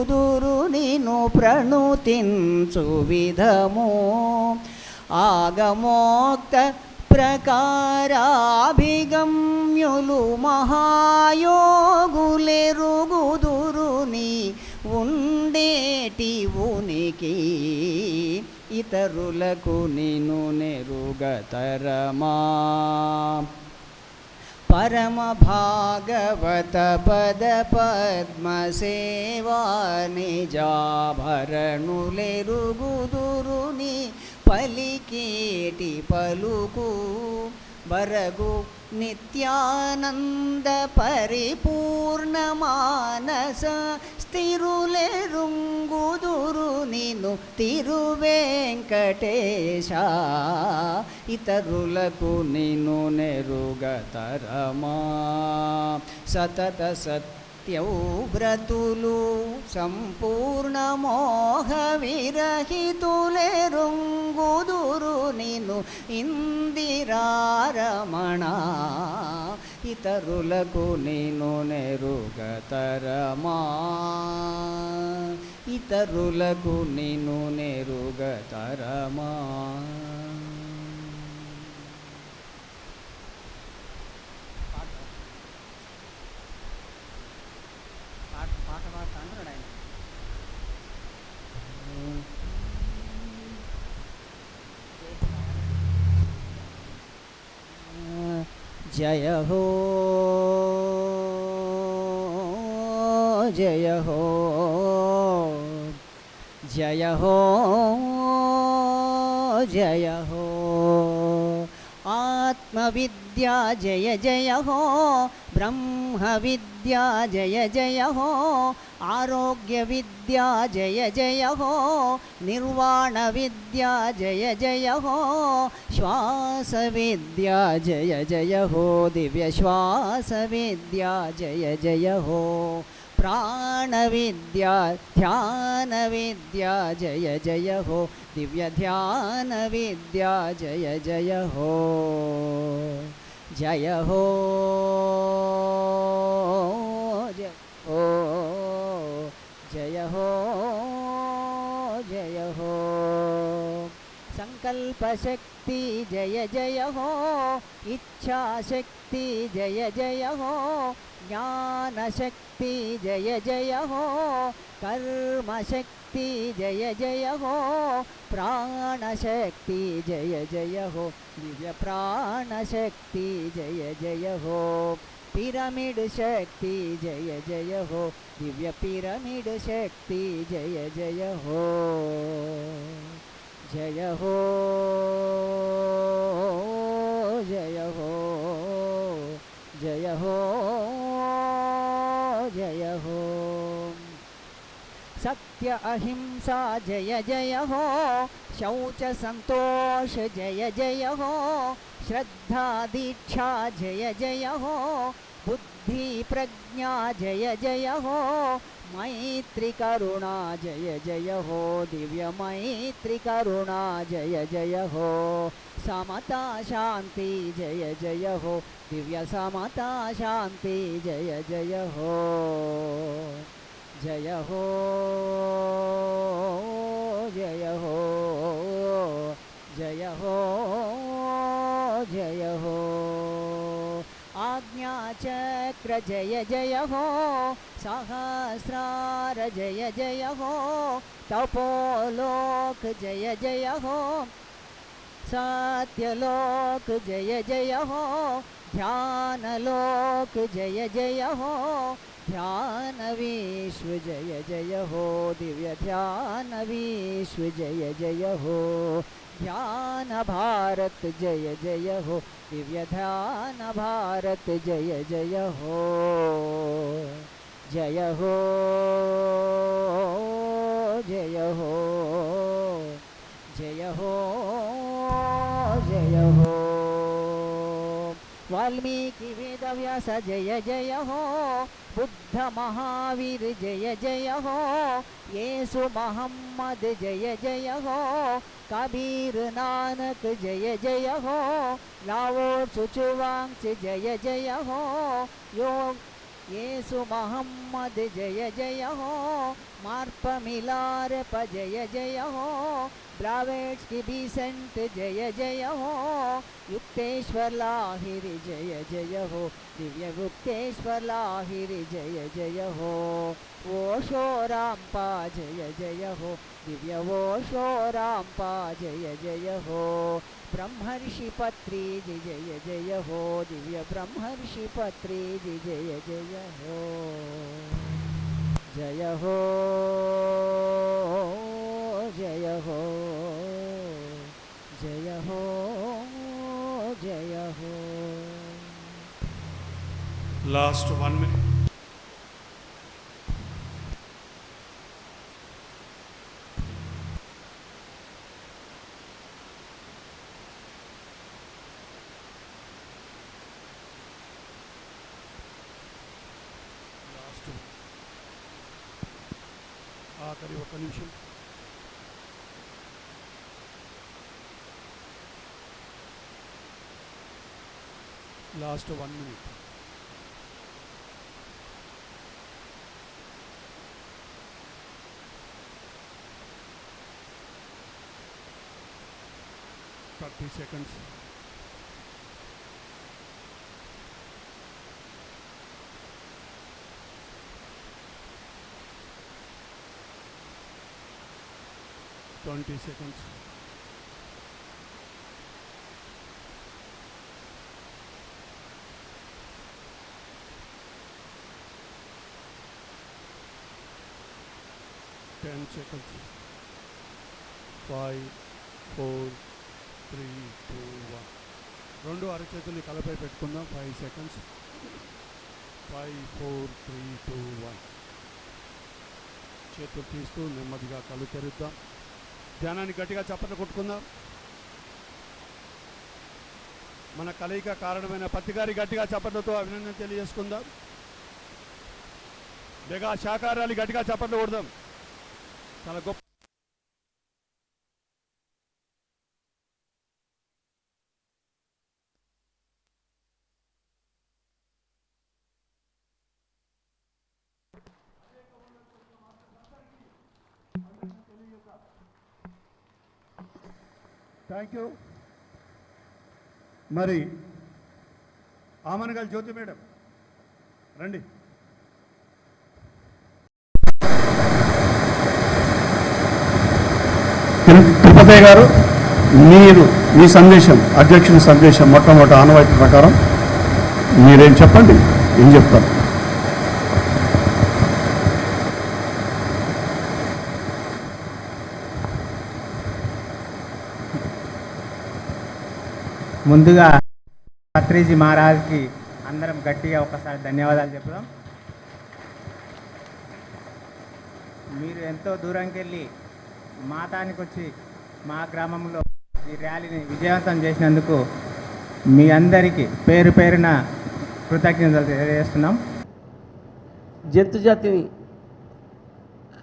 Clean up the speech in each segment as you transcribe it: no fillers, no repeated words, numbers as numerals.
కుదురు నిను ప్రణుతించు విధము ఆగమోక్త ప్రకారాభిగమ్యులు మహాయోగులెరుగుదురుని ఉండేటి ఉనికి ఇతరులకు నిను నెరుగతరమా పరమ భాగవత పద పద్మ సేవా నిజాభరణులెరుగుదురుని పలికేటి పలుకు బరగు నిత్యానంద పరిపూర్ణ మానస స్థిరులెరుంగుదురు నిను తిరువేంకటేశ ఇతరులకు నిను నెరుగతరమా సతత సత్యవ్రతులు సంపూర్ణ మోహ విరహితులెరుంగుదురు నిను ఇందిరారమణ ఇతరులకు నిను నెరుగతరమా ఇతరులకు నిను నెరుగతరమా జయ హో జయ హో జయ హో జయ హో ఆత్మవిద్యా జయ జయ హో బ్రహ్మ విద్యా జయ జయ హో ఆరోగ్య విద్యా జయ జయ హో నిర్వాణ విద్యా జయ జయ హో శ్వాస విద్యా జయ జయ హో దివ్య శ్వాస విద్యా జయ జయ హో ప్రాణ విద్యా ధ్యాన విద్యా జయ జయ హో దివ్య ధ్యాన విద్యా జయ జయ హో జయ హో జయ హో జయ హో జయ హో సంకల్ప శక్తి జయ జయ హో ఇచ్ఛా శక్తి జయ జయ హో జ్ఞాన శక్తి జయ జయ హో కర్మ శక్తి జయ జయ హో ప్రాణ శక్తి జయ జయ హో దివ్య ప్రాణ శక్తి జయ జయ హో పిరమిడ్ శక్తి జయ జయ హో దివ్య పిరమిడ్ శక్తి జయ జయ హో జయ హో జయ హో జయ హో జయ హో सत्य अहिंसा जय जय हो शौच संतोष जय जय हो श्रद्धा दीक्षा जय जय हो बुद्धि प्रज्ञा जय जय हो मैत्री करुणा जय जय हो दिव्य मैत्री करुणा जय जय हो समता शांति जय जय हो दिव्य समता शांति जय जय हो जय हो जय हो जय हो जय हो आज्ञा चक्र जय जय हो सहस्रार जय जय हो तपोलोक जय जय हो सत्यलोक जय जय हो ध्यानलोक जय जय हो ध्यान विश्व जय जय हो दिव्य ध्यान विश्व जय जय हो ध्यान भारत जय जय हो दिव्य ध्यान भारत जय जय हो जय हो जय हो जय हो जय हो वाल्मीकि वेदव्यास जय जय हो बुद्ध महावीर जय जय हो येसु मोहम्मद जय जय हो कबीर नानक जय जय हो लाओ त्सुचुवांग जय जय हो येसु मोहम्मद जय जय हो, मार्प मिलारप जय जय हो, ब्रावेट्स की बीसेंट जय जय हो, युक्तेश्वर लाहिर जय जय हो, दिव्य गुप्तेश्वर लाहिर जय जय हो, ओशो रामपा जय जय हो, दिव्य ओशो रामपा जय जय हो, ब्रह्मर्षि पत्री जय जय हो, दिव्य ब्रह्मर्षि पत्री जय जय हो, जय हो जय हो जय हो जय हो. Last 1 minute. ఆఖరి ఒక నిమిషం. Last 1 minute. seconds. seconds. Seconds. 5, 4, 3, 2, 1. రెండు అరచేతుల్ని కలపై పెట్టుకుందాం. 5 seconds. 5, 4, 3, 2, 1. చేతులు తీస్తూ నెమ్మదిగా కళ్ళు తెరుద్దాం. ధ్యానాన్ని గట్టిగా చప్పట్లు కొట్టుకుందాం. మన కలయిక కారణమైన పత్తిగారి గట్టిగా చప్పట్లతో అభినందన తెలియజేసుకుందాం. మెగా శాకాహారాలు గట్టిగా చప్పట్లు కొడదాం. చాలా గొప్ప థ్యాంక్ యూ. మరి ఆమనగల్ జ్యోతి మేడం రండి. తిరుపతయ్య గారు, మీరు మీ సందేశం, అధ్యక్షుని సందేశం మొట్టమొదటి ఆనవాయితీ ప్రకారం మీరేం చెప్పండి, ఏం చెప్తారు? ముందుగా పత్రిజీ మహారాజ్కి అందరం గట్టిగా ఒకసారి ధన్యవాదాలు చెప్దాం. మీరు ఎంతో దూరంకి వెళ్ళి మాతానికి వచ్చి మా గ్రామంలో ఈ ర్యాలీని విజయవంతం చేసినందుకు మీ అందరికీ పేరు పేరున కృతజ్ఞతలు తెలియజేస్తున్నాం. జంతు జాతిని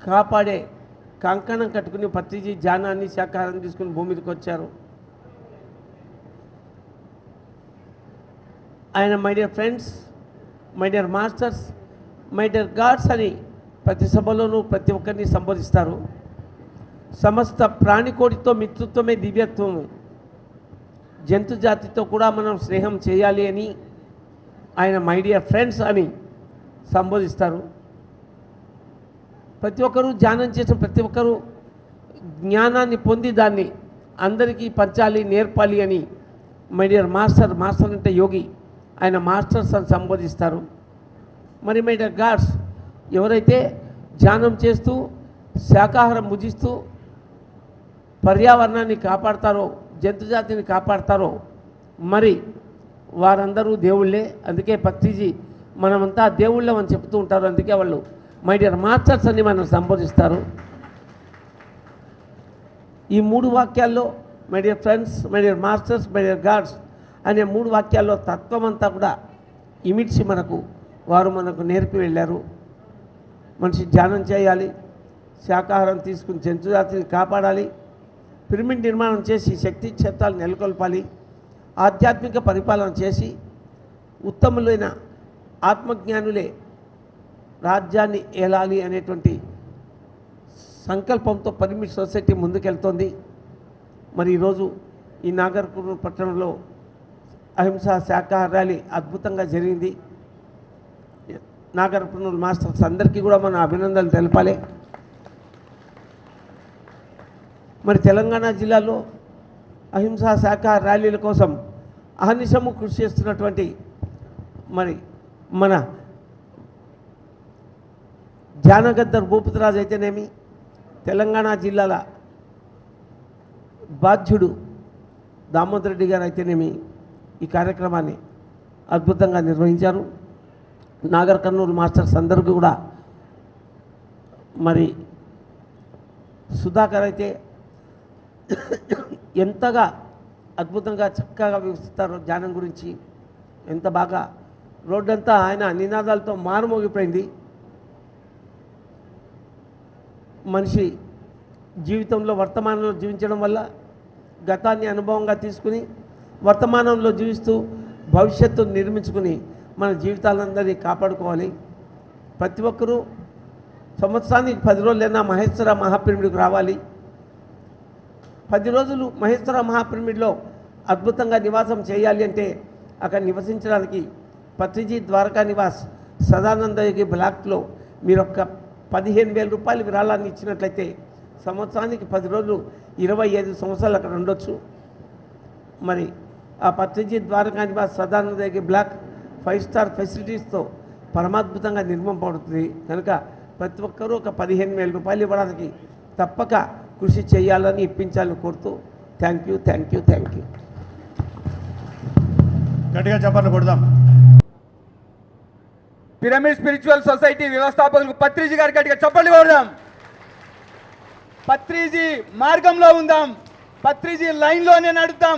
కాపాడే కంకణం కట్టుకుని పత్రిజీ జానాన్ని శాకాహారం తీసుకుని భూమి మీదకి వచ్చారు. ఆయన my dear friends, my dear masters, my dear God's అని ప్రతి సభలోనూ ప్రతి ఒక్కరిని సంబోధిస్తారు. సమస్త ప్రాణికోటితో మిత్రుత్వమే దివ్యత్వము, జంతు జాతితో కూడా మనం స్నేహం చేయాలి అని ఆయన మై డియర్ ఫ్రెండ్స్ అని సంబోధిస్తారు. ప్రతి ఒక్కరూ ధ్యానం చేసిన ప్రతి ఒక్కరూ జ్ఞానాన్ని పొంది దాన్ని అందరికీ పంచాలి, నేర్పాలి అని మై డియర్ మాస్టర్, మాస్టర్ అంటే యోగి, ఆయన మాస్టర్స్ అని సంబోధిస్తారు. మరి మై డియర్ గాడ్స్, ఎవరైతే ధ్యానం చేస్తూ శాకాహారం భుజిస్తూ పర్యావరణాన్ని కాపాడతారో, జంతుజాతిని కాపాడతారో, మరి వారందరూ దేవుళ్ళే. అందుకే పత్రిజీ మనమంతా దేవుళ్ళం అని చెప్తూ ఉంటారు. అందుకే వాళ్ళు మై డియర్ మాస్టర్స్ అని మనం సంబోధిస్తారు. ఈ 3 వాక్యాల్లో my dear friends, my dear masters, my dear gods అనే 3 వాక్యాల్లో తత్వం అంతా కూడా ఇమిడ్చి వారు మనకు నేర్పి వెళ్ళారు. మనిషి ధ్యానం చేయాలి, శాకాహారం తీసుకుని జంతుజాతిని కాపాడాలి, పిరమిడ్ నిర్మాణం చేసి శక్తి క్షేత్రాలు నెలకొల్పాలి, ఆధ్యాత్మిక పరిపాలన చేసి ఉత్తములైన ఆత్మజ్ఞానులే రాజ్యాన్ని ఏలాలి అనేటువంటి సంకల్పంతో పరిమిట్ సొసైటీ ముందుకెళ్తోంది. మరి ఈరోజు ఈ నాగర్ కర్నూల్ పట్టణంలో అహింసా శాఖాహార ర్యాలీ అద్భుతంగా జరిగింది. నాగర్ కర్నూల్ మాస్టర్స్ అందరికీ కూడా మన అభినందనలు తెలపాలి. మరి తెలంగాణ జిల్లాలో అహింసా శాఖాహార ర్యాలీల కోసం అహర్నిశము కృషి చేస్తున్నటువంటి మరి మన జానగద్దర్ భూపతిరాజు అయితేనేమి, తెలంగాణ జిల్లాల బాధ్యుడు దామోదర్ రెడ్డి గారు అయితేనేమి ఈ కార్యక్రమాన్ని అద్భుతంగా నిర్వహించారు. నాగర్ కర్నూల్ మాస్టర్స్ అందరికీ కూడా మరి సుధాకర్ అయితే ఎంతగా అద్భుతంగా చక్కగా వివరిస్తారో జ్ఞానం గురించి, ఎంత బాగా రోడ్డంతా ఆయన నినాదాలతో మారుమోగిపోయింది. మనిషి జీవితంలో వర్తమానంలో జీవించడం వల్ల గతాన్ని అనుభవంగా తీసుకుని వర్తమానంలో జీవిస్తూ భవిష్యత్తును నిర్మించుకుని మన జీవితాలందరినీ కాపాడుకోవాలి. ప్రతి ఒక్కరూ సంవత్సరానికి 10 రోజులైనా మహేశ్వర మహాపిరమిడ్కి రావాలి. 10 రోజులు మహేశ్వర మహాపిరమిడ్లో అద్భుతంగా నివాసం చేయాలి అంటే అక్కడ నివసించడానికి పత్రిజీ ద్వారకా నివాస్ సదానందయోగి బ్లాక్లో మీరు ఒక 15,000 రూపాయలు విరాళాన్ని ఇచ్చినట్లయితే సంవత్సరానికి 10 రోజులు 25 సంవత్సరాలు అక్కడ ఉండొచ్చు. మరి ఆ పత్రిజీ ద్వారకా నివాస్ సదానందయోగి బ్లాక్ 5 స్టార్ ఫెసిలిటీస్తో పరమాద్భుతంగా నిర్మింపబడుతుంది. కనుక ప్రతి ఒక్కరూ ఒక 15,000 రూపాయలు ఇవ్వడానికి తప్పక కృషి చేయాలని ఇప్పించాలని కోరుతూ థ్యాంక్ యూ. గట్టిగా చెప్పండి కొడదాం. పిరమిడ్ స్పిరిచువల్ సొసైటీ వ్యవస్థాపకులకు పత్రిజీ గారి గట్టిగా చప్పట్లు కొడదాం. పత్రిజీ మార్గంలో ఉందాం, పత్రిజీ లైన్లోనే నడుద్దాం,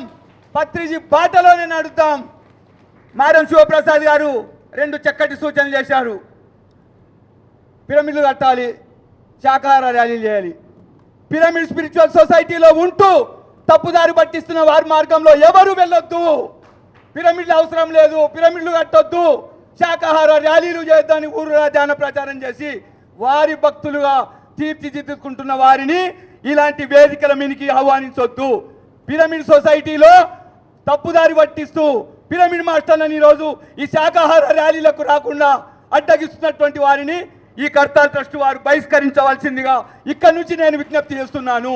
పత్రిజీ బాటలోనే నడుద్దాం. మారం శివప్రసాద్ గారు 2 చక్కటి సూచనలు చేశారు. పిరమిడ్లు కట్టాలి, శాకాహార ర్యాలీలు చేయాలి. పిరమిడ్ స్పిరిచువల్ సొసైటీలో ఉంటూ తప్పుదారి పట్టిస్తున్న వారి మార్గంలో ఎవరు వెళ్ళొద్దు. పిరమిడ్లు అవసరం లేదు, పిరమిడ్లు కట్టొద్దు, శాకాహార ర్యాలీలు చేద్దాన్ని ఊరు ధ్యాన ప్రచారం చేసి వారి భక్తులుగా తీర్చిదిద్దుకుంటున్న వారిని ఇలాంటి వేదికల మీదకి ఆహ్వానించొద్దు. పిరమిడ్ సొసైటీలో తప్పుదారి పట్టిస్తూ పిరమిడ్ మాస్టర్లను ఈరోజు ఈ శాకాహార ర్యాలీలకు రాకుండా అడ్డగిస్తున్నటువంటి వారిని ఈ కర్తాల్ ట్రస్ట్ వారు బహిష్కరించవలసిందిగా ఇక్కడి నుంచి నేను విజ్ఞప్తి చేస్తున్నాను.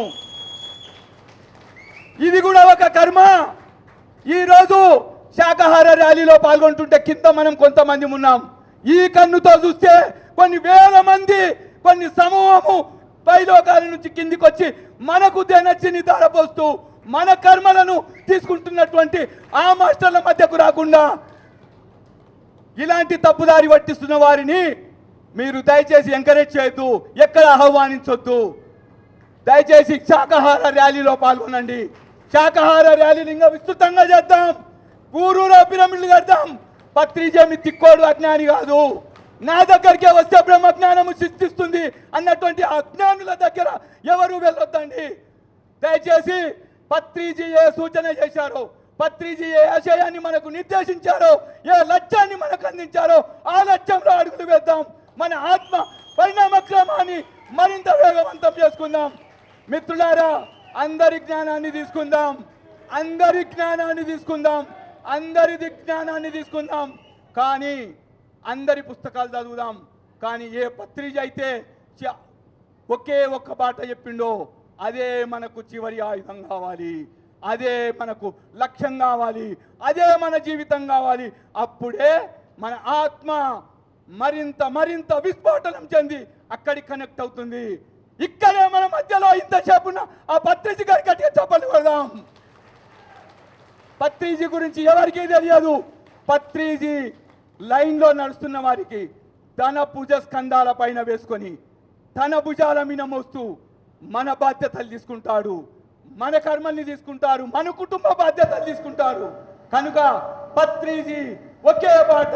ఇది కూడా ఒక కర్మ. ఈరోజు శాకాహార ర్యాలీలో పాల్గొంటుంటే కింద మనం కొంతమంది ఉన్నాం. ఈ కన్నుతో చూస్తే కొన్ని వేల మంది, కొన్ని సమూహము పైలోకాల నుంచి కిందికి వచ్చి మనకు దేనచ్చిని దారపోస్తూ మన కర్మలను తీసుకుంటున్నటువంటి ఆ మాస్టర్ల మధ్యకు రాకుండా ఇలాంటి తప్పుదారి పట్టిస్తున్న వారిని మీరు దయచేసి ఎంకరేజ్ చేయొద్దు, ఎక్కడ ఆహ్వానించొద్దు. దయచేసి శాకాహార ర్యాలీలో పాల్గొనండి. శాకాహార ర్యాలీని ఇంకా విస్తృతంగా చేద్దాం. ఊరూరా పిరమిడ్లు కడతాం. పత్రిజీ తిక్కోడు అజ్ఞాని కాదు, నా దగ్గరికే వస్తే బ్రహ్మజ్ఞానము సిద్ధిస్తుంది అన్నటువంటి అజ్ఞానుల దగ్గర ఎవరు వెళ్ళొద్దండి. దయచేసి పత్రిజీ ఏ సూచన చేశారో, పత్రిజీ ఏ ఆశయాన్ని మనకు నిర్దేశించారో, ఏ లక్ష్యాన్ని మనకు అందించారో ఆ లక్ష్యంలో అడుగులు వేద్దాం. మన ఆత్మ పరిణామక్రమాన్ని మరింత వేగవంతం చేసుకుందాం. మిత్రులారా, అందరి జ్ఞానాన్ని తీసుకుందాం, అందరిది జ్ఞానాన్ని తీసుకుందాం. కానీ అందరి పుస్తకాలు చదువుదాం. కానీ ఏ పత్రిజ అయితే ఒకే ఒక్క బాట చెప్పిండో అదే మనకు చివరి ఆయుధం కావాలి, అదే మనకు లక్ష్యం కావాలి, అదే మన జీవితం కావాలి. అప్పుడే మన ఆత్మ మరింత విస్ఫోటనం చెంది అక్కడికి కనెక్ట్ అవుతుంది. ఇక్కడే మన మధ్యలో ఇంతసేపు ఆ పత్రిజీ గారి గట్టిగా చెప్పలు కొడదాం. పత్రిజీ గురించి ఎవరికీ తెలియదు. పత్రిజీ లైన్లో నడుస్తున్న వారికి తన పూజ స్కందాల పైన వేసుకొని తన భుజాల మీద మోస్తూ మన బాధ్యతలు తీసుకుంటాడు, మన కర్మల్ని తీసుకుంటారు, మన కుటుంబ బాధ్యతలు తీసుకుంటారు. కనుక పత్రిజీ ఒకే బాట,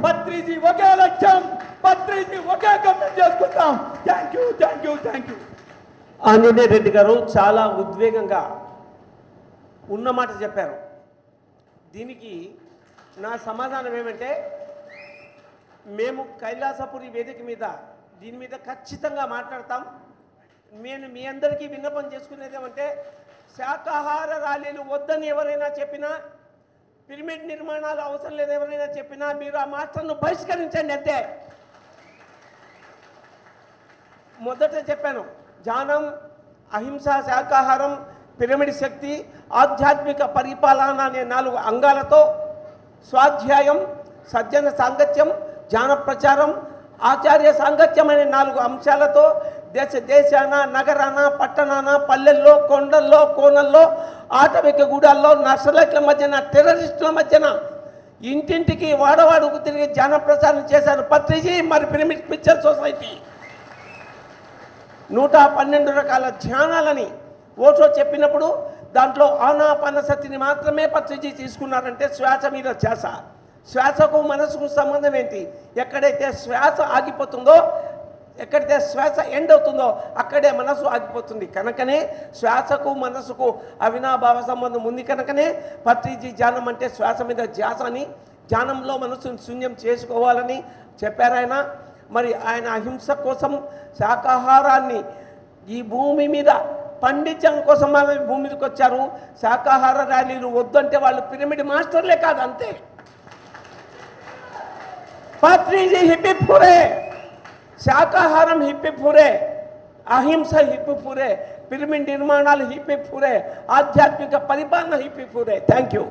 పత్రిజీ ఒకే లక్ష్యం, పత్రిజీ ఒకే గమ్యం చేసుకుంటాం. Thank you. ఆంజనేయ రెడ్డి గారు చాలా ఉద్వేగంగా ఉన్నమాట చెప్పారు. దీనికి నా సమాధానం ఏమంటే మేము కైలాసపురి వేదిక మీద దీని మీద ఖచ్చితంగా మాట్లాడతాం. నేను మీ అందరికీ విన్నపం చేసుకునేది ఏమంటే, శాకాహార ర్యాలీలు వద్దని ఎవరైనా చెప్పినా, పిరమిడ్ నిర్మాణాలు అవసరం లేదు ఎవరైనా చెప్పినా, మీరు ఆ మాటలను బహిష్కరించండి అంతే. మొదట చెప్పాను, ధ్యానం, అహింస, శాకాహారం, పిరమిడ్ శక్తి, ఆధ్యాత్మిక పరిపాలన అనే 4 అంగాలతో స్వాధ్యాయం, సజ్జన సాంగత్యం, జ్ఞాన ప్రచారం, ఆచార్య సాంగత్యం అనే 4 అంశాలతో దేశాన, నగరాన, పట్టణాన, పల్లెల్లో, కొండల్లో, కోనల్లో, ఆటవిక గూడాల్లో, నక్సలైట్ల మధ్యన, టెర్రరిస్టుల మధ్యన, ఇంటింటికి వాడవాడుకు తిరిగి జ్ఞాన ప్రచారం చేశారు పత్రిజీ. మరి పిరమిడ్ పిక్చర్ సొసైటీ 112 రకాల ధ్యానాలని ఓషో చెప్పినప్పుడు దాంట్లో ఆనాపానసతిని మాత్రమే పత్రిజీ తీసుకున్నారంటే శ్వాస మీద ధ్యాస. శ్వాసకు మనసుకు సంబంధం ఏంటి? ఎక్కడైతే శ్వాస ఆగిపోతుందో, ఎక్కడైతే శ్వాస ఎండ్ అవుతుందో అక్కడే మనసు ఆగిపోతుంది. కనుకనే శ్వాసకు మనసుకు అవినాభావ సంబంధం ఉంది. కనుకనే పత్రిజీ ధ్యానం అంటే శ్వాస మీద ధ్యాస అని, ధ్యానంలో మనసును శూన్యం చేసుకోవాలని చెప్పారు ఆయన. మరి ఆయన అహింస కోసం, శాకాహారాన్ని ఈ భూమి మీద పండించడం కోసం భూమి మీదకి వచ్చారు. శాకాహార ర్యాలీలు వద్దంటే వాళ్ళు పిరమిడ్ మాస్టర్లే కాదు, అంతే. పత్రిజీ హిప్పి పూరే, శాకాహారం హిప్పి పూరే, అహింస హిప్పి పూరే, పిరమిడ్ నిర్మాణాలు హిప్పి పూరే, ఆధ్యాత్మిక పరిపాలన హిప్పి పూరే. Thank you.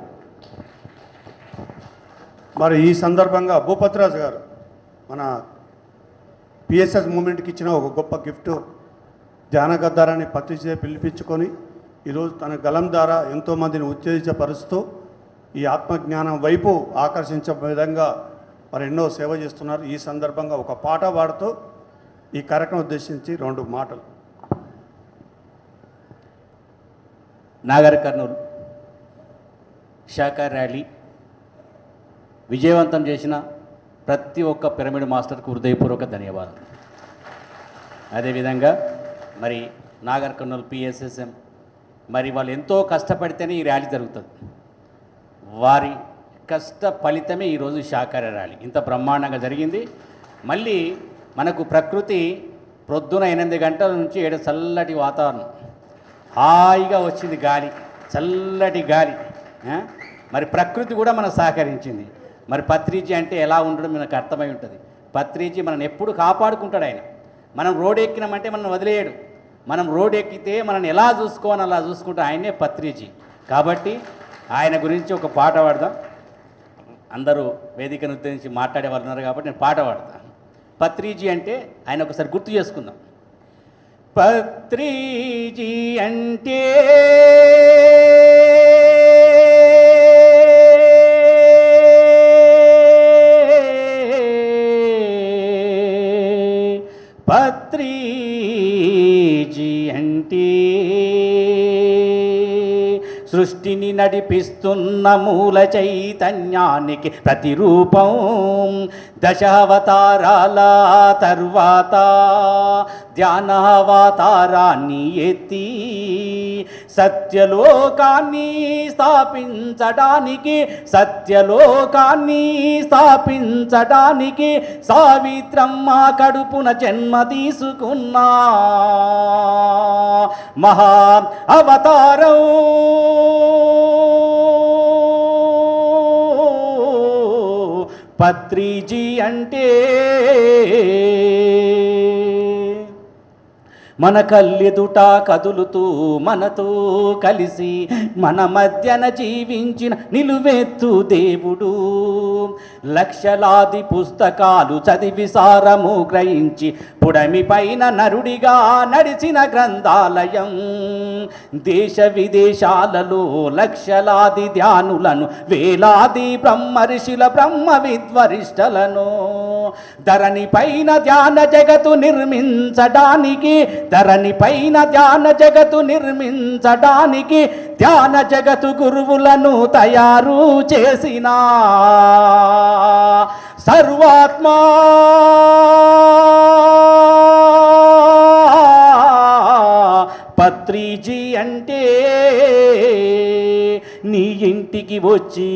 మరి ఈ సందర్భంగా భూపతిరాజు గారు మన పిఎస్ఎస్ మూమెంట్కి ఇచ్చిన ఒక గొప్ప గిఫ్ట్, ధ్యాన గద్దారాన్ని పత్రిచే పిలిపించుకొని ఈరోజు తన గలం ద్వారా ఎంతోమందిని ఉత్తేజపరుస్తూ ఈ ఆత్మజ్ఞానం వైపు ఆకర్షించే విధంగా మరి ఎన్నో సేవ చేస్తున్నారు. ఈ సందర్భంగా ఒక పాట పాడుతూ ఈ కార్యక్రమం ఉద్దేశించి 2 మాటలు. నాగర్ కర్నూలు శాఖ ర్యాలీ విజయవంతం చేసిన ప్రతి ఒక్క పిరమిడ్ మాస్టర్కు హృదయపూర్వక ధన్యవాదాలు. అదేవిధంగా మరి నాగర్ కర్నూలు పిఎస్ఎస్ఎం మరి వాళ్ళు ఎంతో కష్టపడితేనే ఈ ర్యాలీ జరుగుతుంది. వారి కష్ట ఫలితమే ఈరోజు శాకాహార ర్యాలీ ఇంత బ్రహ్మాండంగా జరిగింది. మళ్ళీ మనకు ప్రకృతి ప్రొద్దున 8 గంటల నుంచి 7 చల్లటి వాతావరణం, హాయిగా వచ్చింది గాలి, చల్లటి గాలి. మరి ప్రకృతి కూడా మనకు సహకరించింది. మరి పత్రిజీ అంటే ఎలా ఉండడం మనకు అర్థమై ఉంటుంది. పత్రిజీ మనల్ని ఎప్పుడు కాపాడుకుంటాడు. ఆయన మనం రోడ్ ఎక్కినామంటే మనం వదిలేయడు. మనం రోడ్ ఎక్కితే మనల్ని ఎలా చూసుకోవాలని అలా చూసుకుంటే ఆయనే పత్రిజీ. కాబట్టి ఆయన గురించి ఒక పాట పాడదాం. అందరూ వేదికను ఉద్దేశించి మాట్లాడే వాళ్ళు ఉన్నారు కాబట్టి నేను పాట పాడతాను. పత్రిజీ అంటే ఆయన ఒకసారి గుర్తు చేసుకుందాం. పత్రిజీ అంటే పత్రిజీ అంటే సృష్టిని నడిపిస్తున్న మూల చైతన్యానికి ప్రతిరూపం. దశావతారాల తర్వాత ధ్యానావతారాన్ని ఎత్తి సత్యలోకాన్ని స్థాపించడానికి సావిత్రమ్మ కడుపున జన్మ తీసుకున్నా మహా అవతారం. పత్రిజీ అంటే మన కళ్ళెదుట కదులుతూ మనతో కలిసి మన మధ్యన జీవించిన నిలువెత్తు దేవుడు. లక్షలాది పుస్తకాలు చదివి సారము గ్రహించి పుడమి పైన నరుడిగా నడిచిన గ్రంథాలయం. దేశ విదేశాలలో లక్షలాది ధ్యానులను, వేలాది బ్రహ్మర్షుల బ్రహ్మ విద్వరిష్టలను ధరణి పైన ధ్యాన జగత్తు నిర్మించడానికి ధ్యాన జగత్తు గురువులను తయారు చేసిన సర్వాత్మ పత్రిజీ అంటే నీ ఇంటికి వచ్చి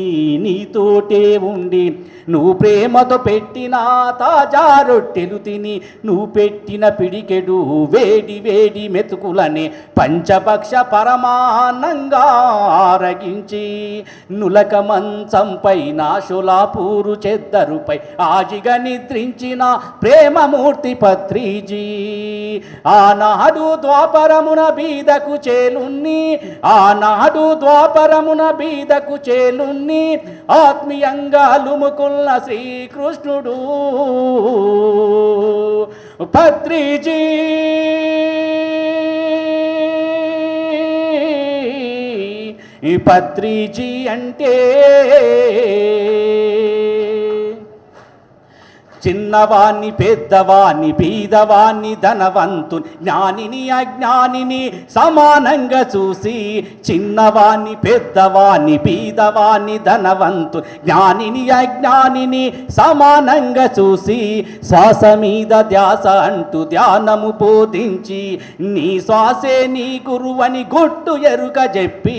నీతోటే ఉండి నువ్వు ప్రేమతో పెట్టిన తాజా రొట్టెలు తిని నువ్వు పెట్టిన పిడికెడు వేడి వేడి మెతుకులనే పంచపక్ష పరమాన్నంగా ఆరగించి నులక మంచంపై నాశులాపూరు చెద్దరుపై ఆజిగా నిద్రించిన ప్రేమమూర్తి పత్రిజీ. ఆనాడు ద్వాపరమున బీదకు చేలున్ని, ఆనాడు ద్వాపరమున బీదకు చేలున్ని ఆత్మీయంగా లుముకున్న శ్రీకృష్ణుడు పత్రిజీ. ఈ పత్రిజీ అంటే చిన్నవాణ్ణి పెద్దవాణ్ణి బీదవాణ్ణి ధనవంతు జ్ఞానిని అజ్ఞానిని సమానంగా చూసి, చిన్నవాణ్ణి పెద్దవాణ్ణి బీదవాణ్ణి ధనవంతు జ్ఞానిని అజ్ఞానిని సమానంగా చూసి, శ్వాస మీద ధ్యాస అంటూ ధ్యానము బోధించి నీ శ్వాసే నీ గురువని గుట్టు ఎరుక చెప్పి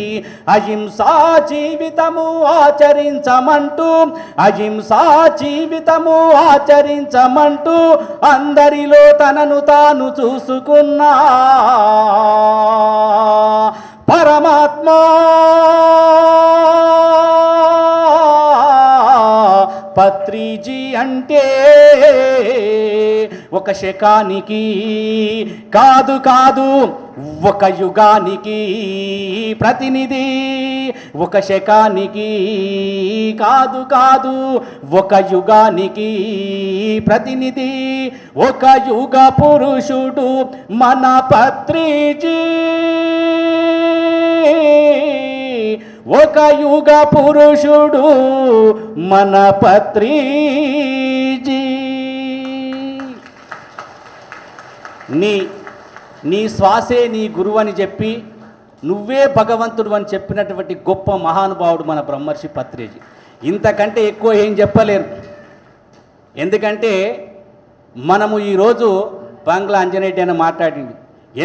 అహింసా జీవితము ఆచరించమంటూ, అహింసా జీవితము ఆచరించమంటూ అందరిలో తనను తాను చూసుకున్నా పరమాత్మ పత్రిజీ అంటే ఒక శకానికి కాదు కాదు ఒక యుగానికి ప్రతినిధి, ఒక శకానికి కాదు కాదు ఒక యుగానికి ప్రతినిధి, ఒక యుగ పురుషుడు మన పత్రిజీ, ఒక యుగ పురుషుడు మన పత్రిజీ. నీ శ్వాసే నీ గురువు అని చెప్పి నువ్వే భగవంతుడు అని చెప్పినటువంటి గొప్ప మహానుభావుడు మన బ్రహ్మర్షి పత్రిజీ. ఇంతకంటే ఎక్కువ ఏం చెప్పలేరు. ఎందుకంటే మనము ఈరోజు బంగ్లా అంజనేయుడు అని మాట్లాడింది,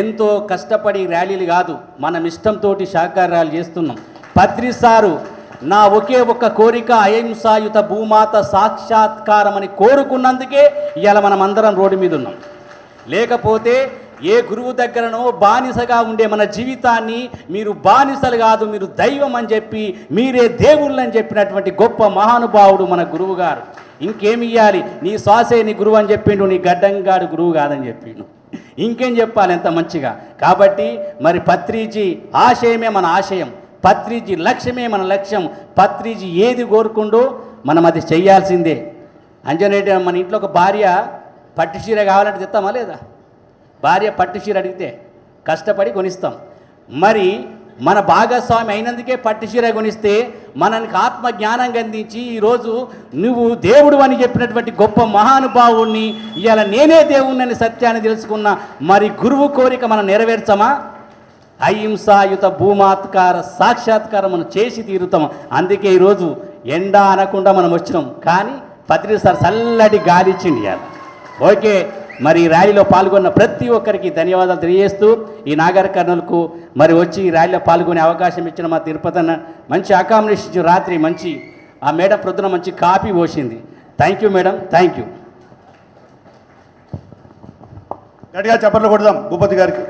ఎంతో కష్టపడి ర్యాలీలు కాదు, మనం ఇష్టంతో సహకార ర్యాలీ చేస్తున్నాం. పత్రి సారు నా ఒకే ఒక్క కోరిక అహింసాయుత భూమాత సాక్షాత్కారం అని కోరుకున్నందుకే ఇవాళ మనం అందరం రోడ్డు మీద ఉన్నాం. లేకపోతే ఏ గురువు దగ్గరనో బానిసగా ఉండే మన జీవితాన్ని మీరు బానిసలు కాదు మీరు దైవం అని చెప్పి మీరే దేవుళ్ళు అని చెప్పినటువంటి గొప్ప మహానుభావుడు మన గురువు గారు. ఇంకేమి ఇవ్వాలి? నీ శ్వాసే నీ గురువు అని చెప్పిండు, నీ గడ్డంగాడు గురువు కాదని చెప్పిండు. ఇంకేం చెప్పాలి ఎంత మంచిగా. కాబట్టి మరి పత్రిజీ ఆశయమే మన ఆశయం, పత్రిజీ లక్ష్యమే మన లక్ష్యం. పత్రిజీ ఏది కోరుకుండో మనం అది చెయ్యాల్సిందే. అంజనేయుడు మన ఇంట్లో ఒక భార్య పట్టు చీర కావాలంటే తెస్తామా లేదా? భార్య పట్టు చీర అడిగితే కష్టపడి కొనిస్తాం. మరి మన భాగస్వామి అయినందుకే పట్టు చీర కొనిస్తే మనకి ఆత్మ జ్ఞానంగా అందించి ఈరోజు నువ్వు దేవుడు అని చెప్పినటువంటి గొప్ప మహానుభావుణ్ణి ఇవాళ నేనే దేవుణ్ణి సత్యాన్ని తెలుసుకున్న మరి గురువు కోరిక మనం నెరవేర్చమా? అహింసాయుత భూమాత్కార సాక్షాత్కారం మనం చేసి తీరుతాం. అందుకే ఈరోజు ఎండ అనకుండా మనం వచ్చినాం. కానీ పత్రిక సార్ చల్లటి గాలి ఇచ్చింది ఇవాళ. ఓకే, మరి ఈ ర్యాలీలో పాల్గొన్న ప్రతి ఒక్కరికి ధన్యవాదాలు తెలియజేస్తూ ఈ నాగర్ కర్నూలుకు మరి వచ్చి ఈ ర్యాలీలో పాల్గొనే అవకాశం ఇచ్చిన మా తిరుపతి అన్న మంచి అకామిడేషన్ ఇచ్చి రాత్రి మంచి ఆ మేడం ప్రొద్దున మంచి కాఫీ పోసింది. Thank you madam, thank you. గట్టిగా చప్పట్లు కొడదాం భూపతి గారికి.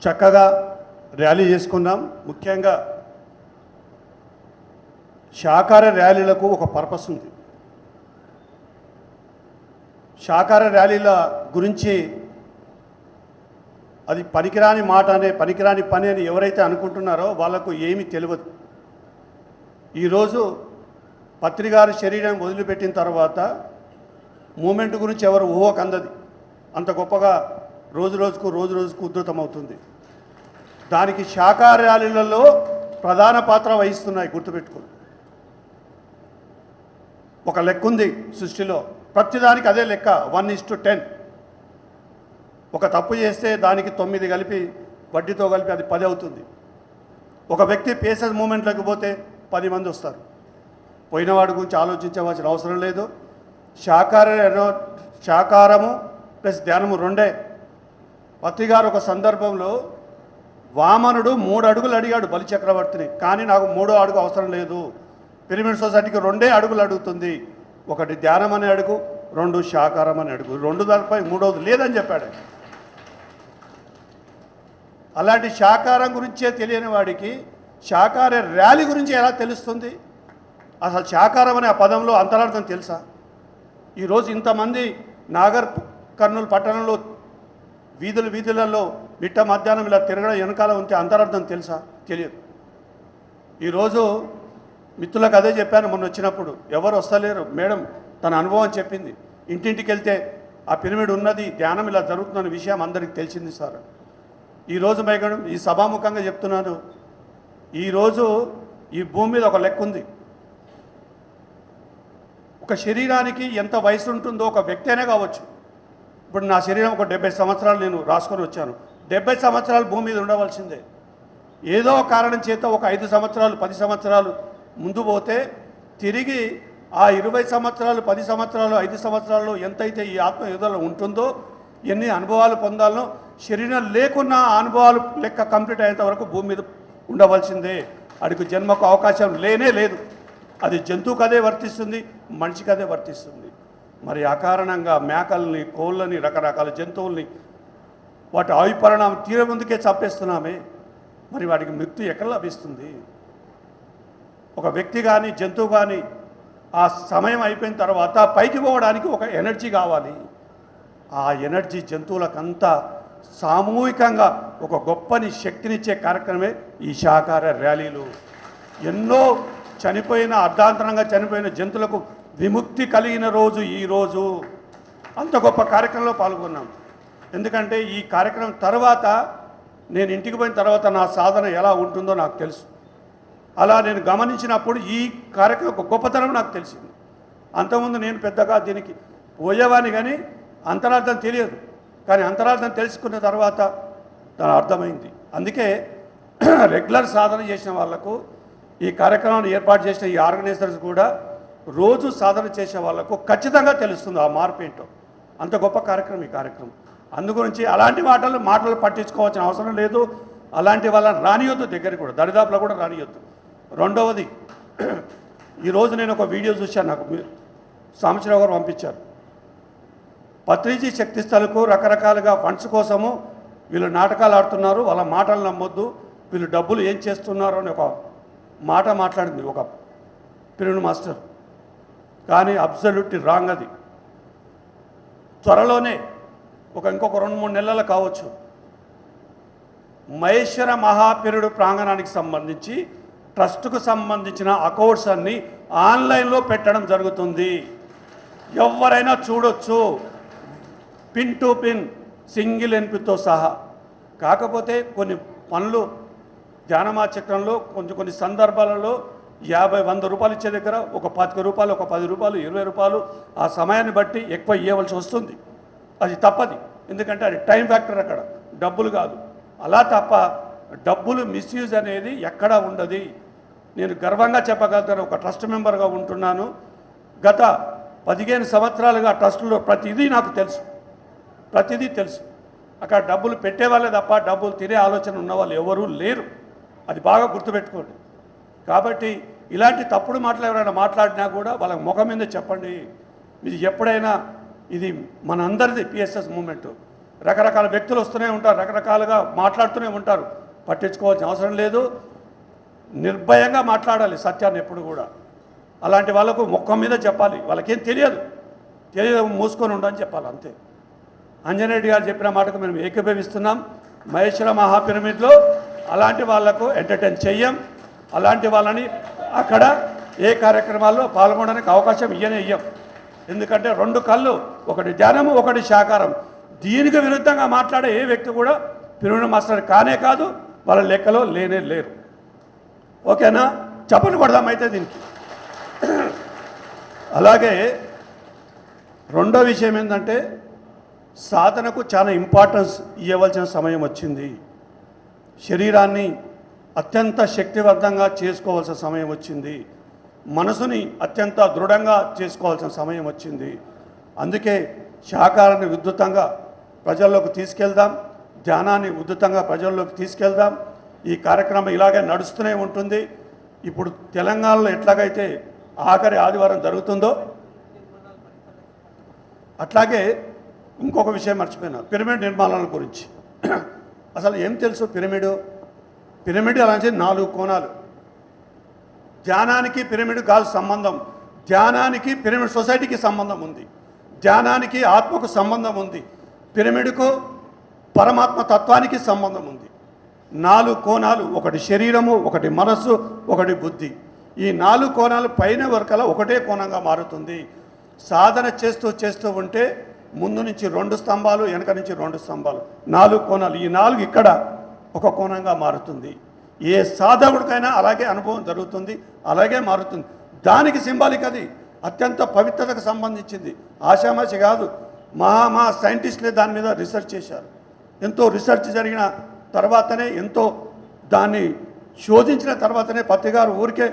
చక్కగా ర్యాలీ చేసుకున్నాం. ముఖ్యంగా శాకార ర్యాలీలకు ఒక పర్పస్ ఉంది. శాకార ర్యాలీల గురించి అది పనికిరాని మాట అనే పనికిరాని పని అని ఎవరైతే అనుకుంటున్నారో వాళ్ళకు ఏమీ తెలియదు. ఈరోజు పత్రికారి శరీరం వదిలిపెట్టిన తర్వాత మూమెంట్ గురించి ఎవరు ఊహకు అందది. అంత గొప్పగా రోజు రోజుకు ఉధృతమవుతుంది. దానికి శాకార ర్యాలీలలో ప్రధాన పాత్ర వహిస్తున్నాయి. గుర్తుపెట్టుకోండి, ఒక లెక్క ఉంది సృష్టిలో, ప్రతిదానికి అదే లెక్క 1:10. ఒక తప్పు చేస్తే దానికి 9 కలిపి వడ్డీతో కలిపి అది 10 అవుతుంది. ఒక వ్యక్తి పేసెస్ మూమెంట్లోకి పోతే 10 మంది వస్తారు. పోయినవాడి గురించి ఆలోచించవలసిన అవసరం లేదు. శాకారము ప్లస్ ధ్యానము రెండే. పత్రికారు ఒక సందర్భంలో వామనుడు 3 అడుగులు అడిగాడు బలి చక్రవర్తిని, కానీ నాకు 3వ అడుగు అవసరం లేదు. పిరమిడ్ సొసైటీకి 2 అడుగులు అడుగుతుంది. ఒకటి ధ్యానం అనే అడుగు, 2 శాకారం అనే అడుగు. 2 దానిపై 3వది లేదని చెప్పాడు. అలాంటి శాకారం గురించే తెలియని వాడికి శాకార ర్యాలీ గురించి ఎలా తెలుస్తుంది? అసలు శాకారం అనే ఆ పదంలో అంతరార్థం తెలుసా? ఈరోజు ఇంతమంది నాగర్ కర్నూలు పట్టణంలో వీధులలో మిట్ట మధ్యాహ్నం ఇలా తిరగడం వెనకాల ఉంటే అంతరార్థం తెలుసా? తెలియదు. ఈరోజు మిత్రులకు అదే చెప్పాను మొన్న వచ్చినప్పుడు, ఎవరు వస్తలేరు. మేడం తన అనుభవం చెప్పింది, ఇంటింటికి వెళ్తే ఆ పిరమిడ్ ఉన్నది, ధ్యానం ఇలా జరుగుతున్న విషయం అందరికీ తెలిసింది సార్. ఈరోజు మేడం ఈ సభాముఖంగా చెప్తున్నాను, ఈరోజు ఈ భూమి మీద ఒక లెక్క ఉంది. ఒక శరీరానికి ఎంత వయసు ఉంటుందో ఒక వ్యక్తి అయినా కావచ్చు. ఇప్పుడు నా శరీరం ఒక 70 సంవత్సరాలు నేను రాసుకొని వచ్చాను. 70 సంవత్సరాలు భూమి మీద ఉండవలసిందే. ఏదో కారణం చేత ఒక 5 సంవత్సరాలు 10 సంవత్సరాలు ముందు పోతే తిరిగి ఆ 20 సంవత్సరాలు 10 సంవత్సరాలు 5 సంవత్సరాలు ఎంతైతే ఈ ఆత్మ ఎదులో ఉంటుందో, ఎన్ని అనుభవాలు పొందాలనో, శరీరం లేకున్నా అనుభవాలు లెక్క కంప్లీట్ అయ్యేంత వరకు భూమి మీద ఉండవలసిందే. అడిగి జన్మకు అవకాశం లేనే లేదు. అది జంతువుకు అదే వర్తిస్తుంది, మనిషికి అదే వర్తిస్తుంది. మరి అకారణంగా మేకల్ని, కోళ్ళని, రకరకాల జంతువుల్ని వాటి ఆయు పరిణామం తీర ముందుకే చంపేస్తున్నామే. మరి వాటికి మృత్యు ఎక్కడ లభిస్తుంది? ఒక వ్యక్తి కానీ జంతువు కానీ ఆ సమయం అయిపోయిన తర్వాత పైకి పోవడానికి ఒక ఎనర్జీ కావాలి. ఆ ఎనర్జీ జంతువులకంతా సామూహికంగా ఒక గొప్పని శక్తినిచ్చే కార్యక్రమమే ఈ శాకార ర్యాలీలు. ఎన్నో చనిపోయిన అర్ధాంతరంగా చనిపోయిన జంతువులకు విముక్తి కలిగిన రోజు ఈరోజు. అంత గొప్ప కార్యక్రమంలో పాల్గొన్నాం. ఎందుకంటే ఈ కార్యక్రమం తర్వాత నేను ఇంటికి పోయిన తర్వాత నా సాధన ఎలా ఉంటుందో నాకు తెలుసు. అలా నేను గమనించినప్పుడు ఈ కార్యక్రమం ఒక గొప్పతనం నాకు తెలిసింది. అంతకుముందు నేను పెద్దగా దీనికి పోయేవాని కానీ అంతరార్థం తెలియదు. కానీ అంతరార్థం తెలుసుకున్న తర్వాత దాని అర్థమైంది. అందుకే రెగ్యులర్ సాధన చేసిన వాళ్లకు ఈ కార్యక్రమాన్ని ఏర్పాటు చేసిన ఈ ఆర్గనైజర్స్ కూడా రోజు సాధన చేసే వాళ్లకు ఖచ్చితంగా తెలుస్తుంది ఆ మార్పు ఏంటో. అంత గొప్ప కార్యక్రమం ఈ కార్యక్రమం. అందుగురించి అలాంటి మాటలు పట్టించుకోవాల్సిన అవసరం లేదు. అలాంటి వాళ్ళని రానియొద్దు, దగ్గరికి కూడా దరిదాపులో కూడా రానియొద్దు. రెండవది, ఈరోజు నేను ఒక వీడియో చూశాను, నాకు సాంబశివరావు గారు పంపించారు. పత్రిజీ శక్తిస్థలకు రకరకాలుగా ఫండ్స్ కోసము వీళ్ళు నాటకాలు ఆడుతున్నారు, వాళ్ళ మాటలు నమ్మొద్దు, వీళ్ళు డబ్బులు ఏం చేస్తున్నారు అని ఒక మాట మాట్లాడింది ఒక పిరమిడ్ మాస్టర్. కానీ అబ్సల్యూట్లీ రాంగ్ అది. త్వరలోనే ఇంకొక 2-3 నెలలు కావచ్చు, మహేశ్వర మహాపిరమిడ్ ప్రాంగణానికి సంబంధించి ట్రస్టుకు సంబంధించిన అకౌంట్స్ అన్నీ ఆన్లైన్లో పెట్టడం జరుగుతుంది. ఎవరైనా చూడొచ్చు, పిన్ టు పిన్, సింగిల్ ఎన్పితో సహా. కాకపోతే కొన్ని పనులు ధ్యానమా చక్రంలో కొన్ని సందర్భాలలో 50-100 రూపాయలు ఇచ్చే దగ్గర ఒక 25 రూపాయలు, ఒక 10 రూపాయలు, 20 రూపాయలు ఆ సమయాన్ని బట్టి ఎక్కువ ఇవ్వవలసి వస్తుంది. అది తప్పది. ఎందుకంటే అది టైం ఫ్యాక్టర్, అక్కడ డబ్బులు కాదు. అలా తప్ప డబ్బులు మిస్యూజ్ అనేది ఎక్కడా ఉండదు. నేను గర్వంగా చెప్పగలుగుతాను, ఒక ట్రస్ట్ మెంబర్గా ఉంటున్నాను. గత 15 సంవత్సరాలుగా ట్రస్టులో ప్రతిదీ నాకు తెలుసు, ప్రతిదీ తెలుసు. అక్కడ డబ్బులు పెట్టేవాళ్ళే తప్ప డబ్బులు తినే ఆలోచన ఉన్నవాళ్ళు ఎవరూ లేరు. అది బాగా గుర్తుపెట్టుకోండి. కాబట్టి ఇలాంటి తప్పుడు మాటలు ఎవరైనా మాట్లాడినా కూడా వాళ్ళ ముఖం మీద చెప్పండి. ఇది ఎప్పుడైనా ఇది మన అందరిది పిఎస్ఎస్ మూమెంట్. రకరకాల వ్యక్తులు వస్తూనే ఉంటారు, రకరకాలుగా మాట్లాడుతూనే ఉంటారు. పట్టించుకోవాల్సిన అవసరం లేదు. నిర్భయంగా మాట్లాడాలి సత్యాన్ని ఎప్పుడు కూడా. అలాంటి వాళ్ళకు ముఖం మీద చెప్పాలి. వాళ్ళకేం తెలియదు మూసుకొని ఉండని చెప్పాలి, అంతే. అంజనేయుడు గారు చెప్పిన మాటకు మేము ఏకీభవిస్తున్నాం. మహేశ్వర మహాపిరమిడ్లో అలాంటి వాళ్లకు ఎంటర్టైన్ చెయ్యం. అలాంటి వాళ్ళని అక్కడ ఏ కార్యక్రమాల్లో పాల్గొనడానికి అవకాశం ఇయ్యం. ఎందుకంటే 2 కళ్ళు, ఒకటి ధ్యానము, ఒకటి శాకారం. దీనికి విరుద్ధంగా మాట్లాడే ఏ వ్యక్తి కూడా పిరమిడ్ మాస్టర్ కానే కాదు, వాళ్ళ లెక్కలో లేనే లేరు. ఓకేనా? చప్పట్లు కొడదామైతే దీనికి. అలాగే రెండో విషయం ఏంటంటే, సాధనకు చాలా ఇంపార్టెన్స్ ఇవ్వవలసిన సమయం వచ్చింది. శరీరాన్ని అత్యంత శక్తివంతంగా చేసుకోవాల్సిన సమయం వచ్చింది. మనసుని అత్యంత దృఢంగా చేసుకోవాల్సిన సమయం వచ్చింది. అందుకే శాకారాన్ని విద్యుత్తంగా ప్రజల్లోకి తీసుకెళ్దాం. ధ్యానాన్ని ఉద్ధృతంగా ప్రజల్లోకి తీసుకెళ్దాం. ఈ కార్యక్రమం ఇలాగే నడుస్తూనే ఉంటుంది. ఇప్పుడు తెలంగాణలో ఎట్లాగైతే ఆఖరి ఆదివారం జరుగుతుందో అట్లాగే ఇంకొక విషయం మర్చిపోయినా, పిరమిడ్ నిర్మాణాల గురించి. అసలు ఏం తెలుసు పిరమిడ్ అలాంటి 4 కోణాలు. ధ్యానానికి పిరమిడ్ కాదు సంబంధం, ధ్యానానికి పిరమిడ్ సొసైటీకి సంబంధం ఉంది, ధ్యానానికి ఆత్మకు సంబంధం ఉంది, పిరమిడ్కు పరమాత్మ తత్వానికి సంబంధం ఉంది. 4 కోణాలు, ఒకటి శరీరము, ఒకటి మనస్సు, ఒకటి బుద్ధి. ఈ 4 కోణాలు పైన వరకల ఒకటే కోణంగా మారుతుంది. సాధన చేస్తూ ఉంటే ముందు నుంచి 2 స్తంభాలు, వెనక నుంచి 2 స్తంభాలు, 4 కోణాలు. ఈ 4 ఇక్కడ ఒక కోణంగా మారుతుంది. ఏ సాధకుడికైనా అలాగే అనుభవం జరుగుతుంది, అలాగే మారుతుంది. దానికి సింబాలిక్ అది అత్యంత పవిత్రతకు సంబంధించింది. ఆషామాషి కాదు. మహా సైంటిస్టులే దాని మీద రీసెర్చ్ చేశారు. ఎంతో రీసెర్చ్ జరిగిన తర్వాతనే, ఎంతో దాన్ని శోధించిన తర్వాతనే పత్రికారు ఊరికే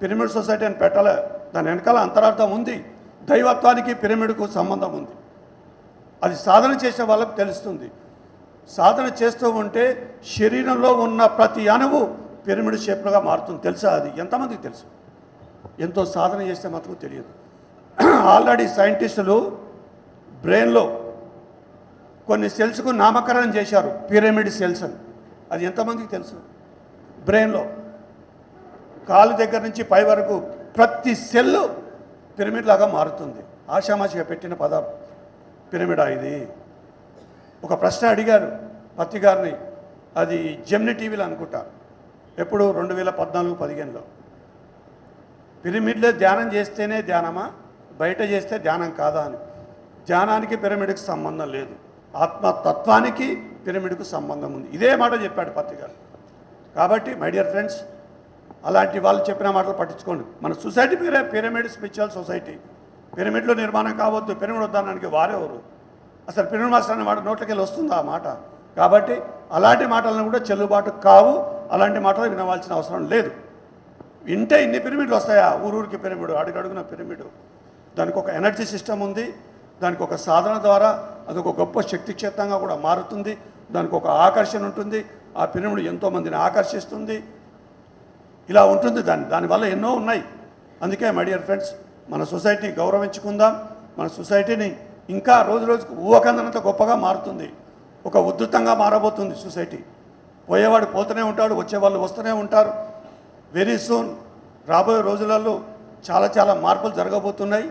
పిరమిడ్ సొసైటీ అని పెట్టలే. దాని వెనకాల అంతరార్థం ఉంది. దైవత్వానికి పిరమిడ్కు సంబంధం ఉంది. అది సాధన చేసే వాళ్ళకు తెలుస్తుంది. సాధన చేస్తూ ఉంటే శరీరంలో ఉన్న ప్రతి అణువు పిరమిడ్ షేప్లుగా మారుతుంది. తెలుసా? అది ఎంతమందికి తెలుసు? ఎంతో సాధన చేస్తే మాత్రం తెలియదు. ఆల్రెడీ సైంటిస్టులు బ్రెయిన్లో కొన్ని సెల్స్కు నామకరణం చేశారు, పిరమిడ్ సెల్స్ అని. అది ఎంతమందికి తెలుసు? బ్రెయిన్లో కాలు దగ్గర నుంచి పై వరకు ప్రతి సెల్ పిరమిడ్ లాగా మారుతుంది. ఆషామాషిగా పెట్టిన పదం పిరమిడా ఇది? ఒక ప్రశ్న అడిగారు పత్తి గారిని, అది జెమిని టీవీలో అనుకుంటా, ఎప్పుడు 2014-15లో. పిరమిడ్లో ధ్యానం చేస్తేనే ధ్యానమా, బయట చేస్తే ధ్యానం కాదా అని. ధ్యానానికి పిరమిడ్కి సంబంధం లేదు, ఆత్మతత్వానికి పిరమిడ్కు సంబంధం ఉంది. ఇదే మాట చెప్పాడు పత్తి గారు. కాబట్టి మై డియర్ ఫ్రెండ్స్, అలాంటి వాళ్ళు చెప్పిన మాటలు పట్టించుకోండి. మన సొసైటీ పేరే పిరమిడ్ స్పిరిచువల్ సొసైటీ. పిరమిడ్లో నిర్మాణం కావద్దు, పిరమిడ్ వద్దనడానికి వారెవరు? అసలు పిరమిడ్ మాస్టర్ అనే మాట నోట్లకి వెళ్ళి వస్తుందా ఆ మాట? కాబట్టి అలాంటి మాటలను కూడా చెల్లుబాటు కావు. అలాంటి మాటలు వినవలసిన అవసరం లేదు. వింటే ఇన్ని పిరమిడ్లు వస్తాయా? ఊరూరికి పిరమిడ్, అడుగడుగున పిరమిడ్. దానికి ఒక ఎనర్జీ సిస్టమ్ ఉంది, దానికి ఒక సాధన ద్వారా అదొక గొప్ప శక్తి క్షేత్రంగా కూడా మారుతుంది. దానికి ఒక ఆకర్షణ ఉంటుంది. ఆ పిరమిడ్ ఎంతోమందిని ఆకర్షిస్తుంది. ఇలా ఉంటుంది. దానివల్ల ఎన్నో ఉన్నాయి. అందుకే మై డియర్ ఫ్రెండ్స్, మన సొసైటీని గౌరవించుకుందాం. మన సొసైటీని ఇంకా రోజు రోజుకు ఊహకందనంత గొప్పగా మారుతుంది. ఒక ఉద్ధృతంగా మారబోతుంది సొసైటీ. పోయేవాడు పోతూనే ఉంటాడు, వచ్చేవాళ్ళు వస్తూనే ఉంటారు. వెరీ సూన్ రాబోయే రోజులలో చాలా మార్పులు జరగబోతున్నాయి.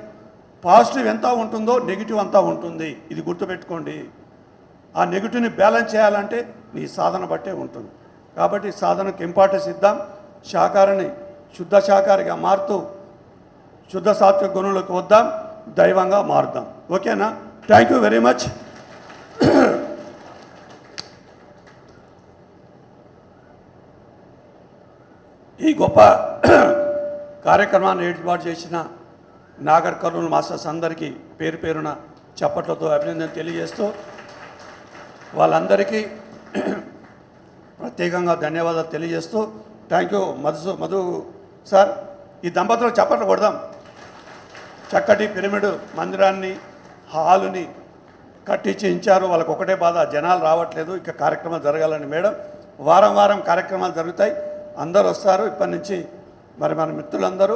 పాజిటివ్ ఎంత ఉంటుందో నెగిటివ్ అంతా ఉంటుంది. ఇది గుర్తుపెట్టుకోండి. ఆ నెగిటివ్ని బ్యాలెన్స్ చేయాలంటే నీ సాధన బట్టే ఉంటుంది. కాబట్టి సాధనకు ఇంపార్టెన్స్ ఇద్దాం. శాకాహారాన్ని శుద్ధ శాకాహారిగా మారుతూ శుద్ధ సాత్విక గుణంలోకి వద్దాం, దైవంగా మారుదాం. ఓకేనా? Thank you very much. ఈ గొప్ప కార్యక్రమాన్ని ఏర్పాటు చేసిన నాగర్ కర్నూలు మాస్టర్స్ అందరికీ పేరు పేరున చప్పట్లతో అభినందన తెలియజేస్తూ వాళ్ళందరికీ ప్రత్యేకంగా ధన్యవాదాలు తెలియజేస్తూ థ్యాంక్ యూ మధు సార్. ఈ దంపతులకు చప్పట్లు కొడదాం. చక్కటి పిరమిడ్ మందిరాన్ని, హాలుని కట్టించి ఇచ్చారు. వాళ్ళకు ఒకటే బాధ, జనాలు రావట్లేదు. ఇక కార్యక్రమాలు జరగాలని. మేడం, వారం కార్యక్రమాలు జరుగుతాయి, అందరూ వస్తారు. ఇప్పటి నుంచి మరి మన మిత్రులందరూ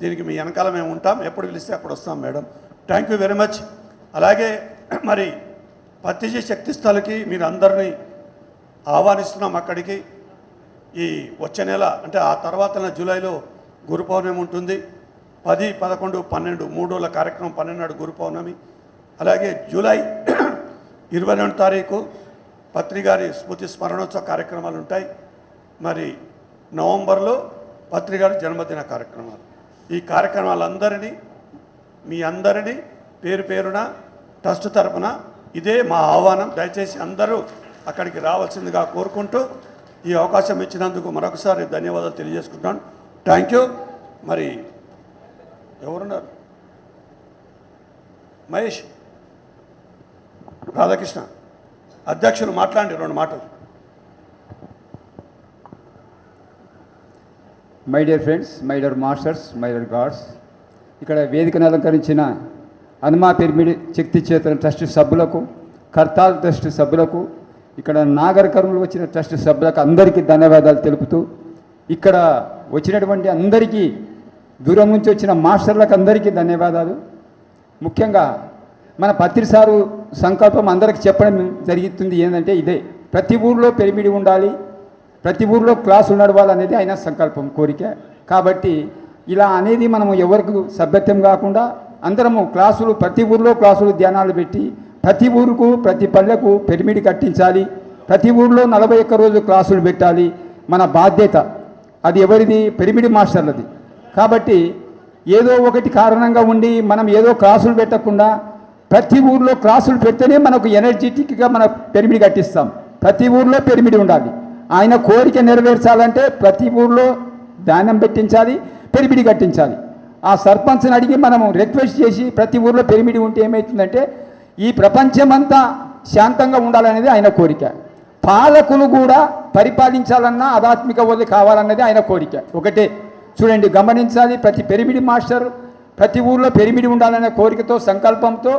దీనికి మీ వెనకాల మేము ఉంటాం. ఎప్పుడు పిలిస్తే అప్పుడు వస్తాం madam. Thank you very much. అలాగే మరి పత్తిజీ శక్తి స్థలకి మీరు అందరినీ ఆహ్వానిస్తున్నాం. అక్కడికి ఈ వచ్చే నెల, అంటే ఆ తర్వాత జూలైలో గురు పౌర్ణమి ఉంటుంది. 10, 11, 12 3 రోజుల కార్యక్రమం. 12 నాడు గురు పౌర్ణమి. అలాగే జూలై 22 తారీఖు పత్రిగారి స్మృతి స్మరణోత్సవ కార్యక్రమాలు ఉంటాయి. మరి నవంబర్లో పత్రిగారి జన్మదిన కార్యక్రమాలు. ఈ కార్యక్రమాలందరినీ, మీ అందరినీ పేరు పేరున ట్రస్ట్ తరపున ఇదే మా ఆహ్వానం. దయచేసి అందరూ అక్కడికి రావాల్సిందిగా కోరుకుంటూ ఈ అవకాశం ఇచ్చినందుకు మరొకసారి ధన్యవాదాలు తెలియజేసుకుంటాను. Thank you. మరి ఎవరున్నారు? మహేష్, రాధాకృష్ణ అధ్యక్షులు మాట్లాడండి 2 మాటలు. My dear friends, my dear masters, my dear God's, ఇక్కడ వేదికను అలంకరించిన హనుమా పిరమిడ్ శక్తి చేతన ట్రస్ట్ సభ్యులకు, కర్తాల్ ట్రస్ట్ సభ్యులకు, ఇక్కడ నాగర్ కర్నూలు వచ్చిన ట్రస్ట్ సభ్యులకు అందరికీ ధన్యవాదాలు తెలుపుతూ ఇక్కడ వచ్చినటువంటి అందరికీ దూరం నుంచి వచ్చిన మాస్టర్లకు అందరికీ ధన్యవాదాలు. ముఖ్యంగా మన పత్రి సారు సంకల్పం అందరికి చెప్పడం జరుగుతుంది ఏంటంటే ఇదే, ప్రతి ఊర్లో పిరమిడ్ ఉండాలి, ప్రతి ఊర్లో క్లాసులు నడవాలనేది ఆయన సంకల్పం, కోరిక. కాబట్టి ఇలా అనేది మనము ఎవరికి సభ్యత్వం కాకుండా అందరము క్లాసులు, ప్రతి ఊర్లో క్లాసులు ధ్యానాలు పెట్టి ప్రతి ఊరుకు ప్రతి పల్లెకు పిరమిడ్ కట్టించాలి, ప్రతి ఊర్లో 41 రోజులు క్లాసులు పెట్టాలి. మన బాధ్యత అది ఎవరిది? పిరమిడ్ మాస్టర్లది. కాబట్టి ఏదో ఒకటి కారణంగా ఉండి మనం ఏదో క్లాసులు పెట్టకుండా ప్రతి ఊర్లో క్లాసులు పెడితేనే మనకు ఎనర్జెటిక్గా మన పిరమిడ్ కట్టిస్తాం. ప్రతి ఊర్లో పిరమిడ్ ఉండాలి. ఆయన కోరిక నెరవేర్చాలంటే ప్రతి ఊర్లో ధ్యానం పెట్టించాలి, పిరమిడ్ కట్టించాలి. ఆ సర్పంచ్ని అడిగి మనము రిక్వెస్ట్ చేసి ప్రతి ఊర్లో పిరమిడ్ ఉంటే ఏమవుతుందంటే ఈ ప్రపంచమంతా శాంతంగా ఉండాలనేది ఆయన కోరిక. పాలకులు కూడా పరిపాలించాలన్నా ఆధ్యాత్మిక వాళ్ళు కావాలన్నది ఆయన కోరిక. ఒకటే చూడండి, గమనించాలి. ప్రతి పిరమిడ్ మాస్టర్ ప్రతి ఊర్లో పిరమిడ్ ఉండాలనే కోరికతో, సంకల్పంతో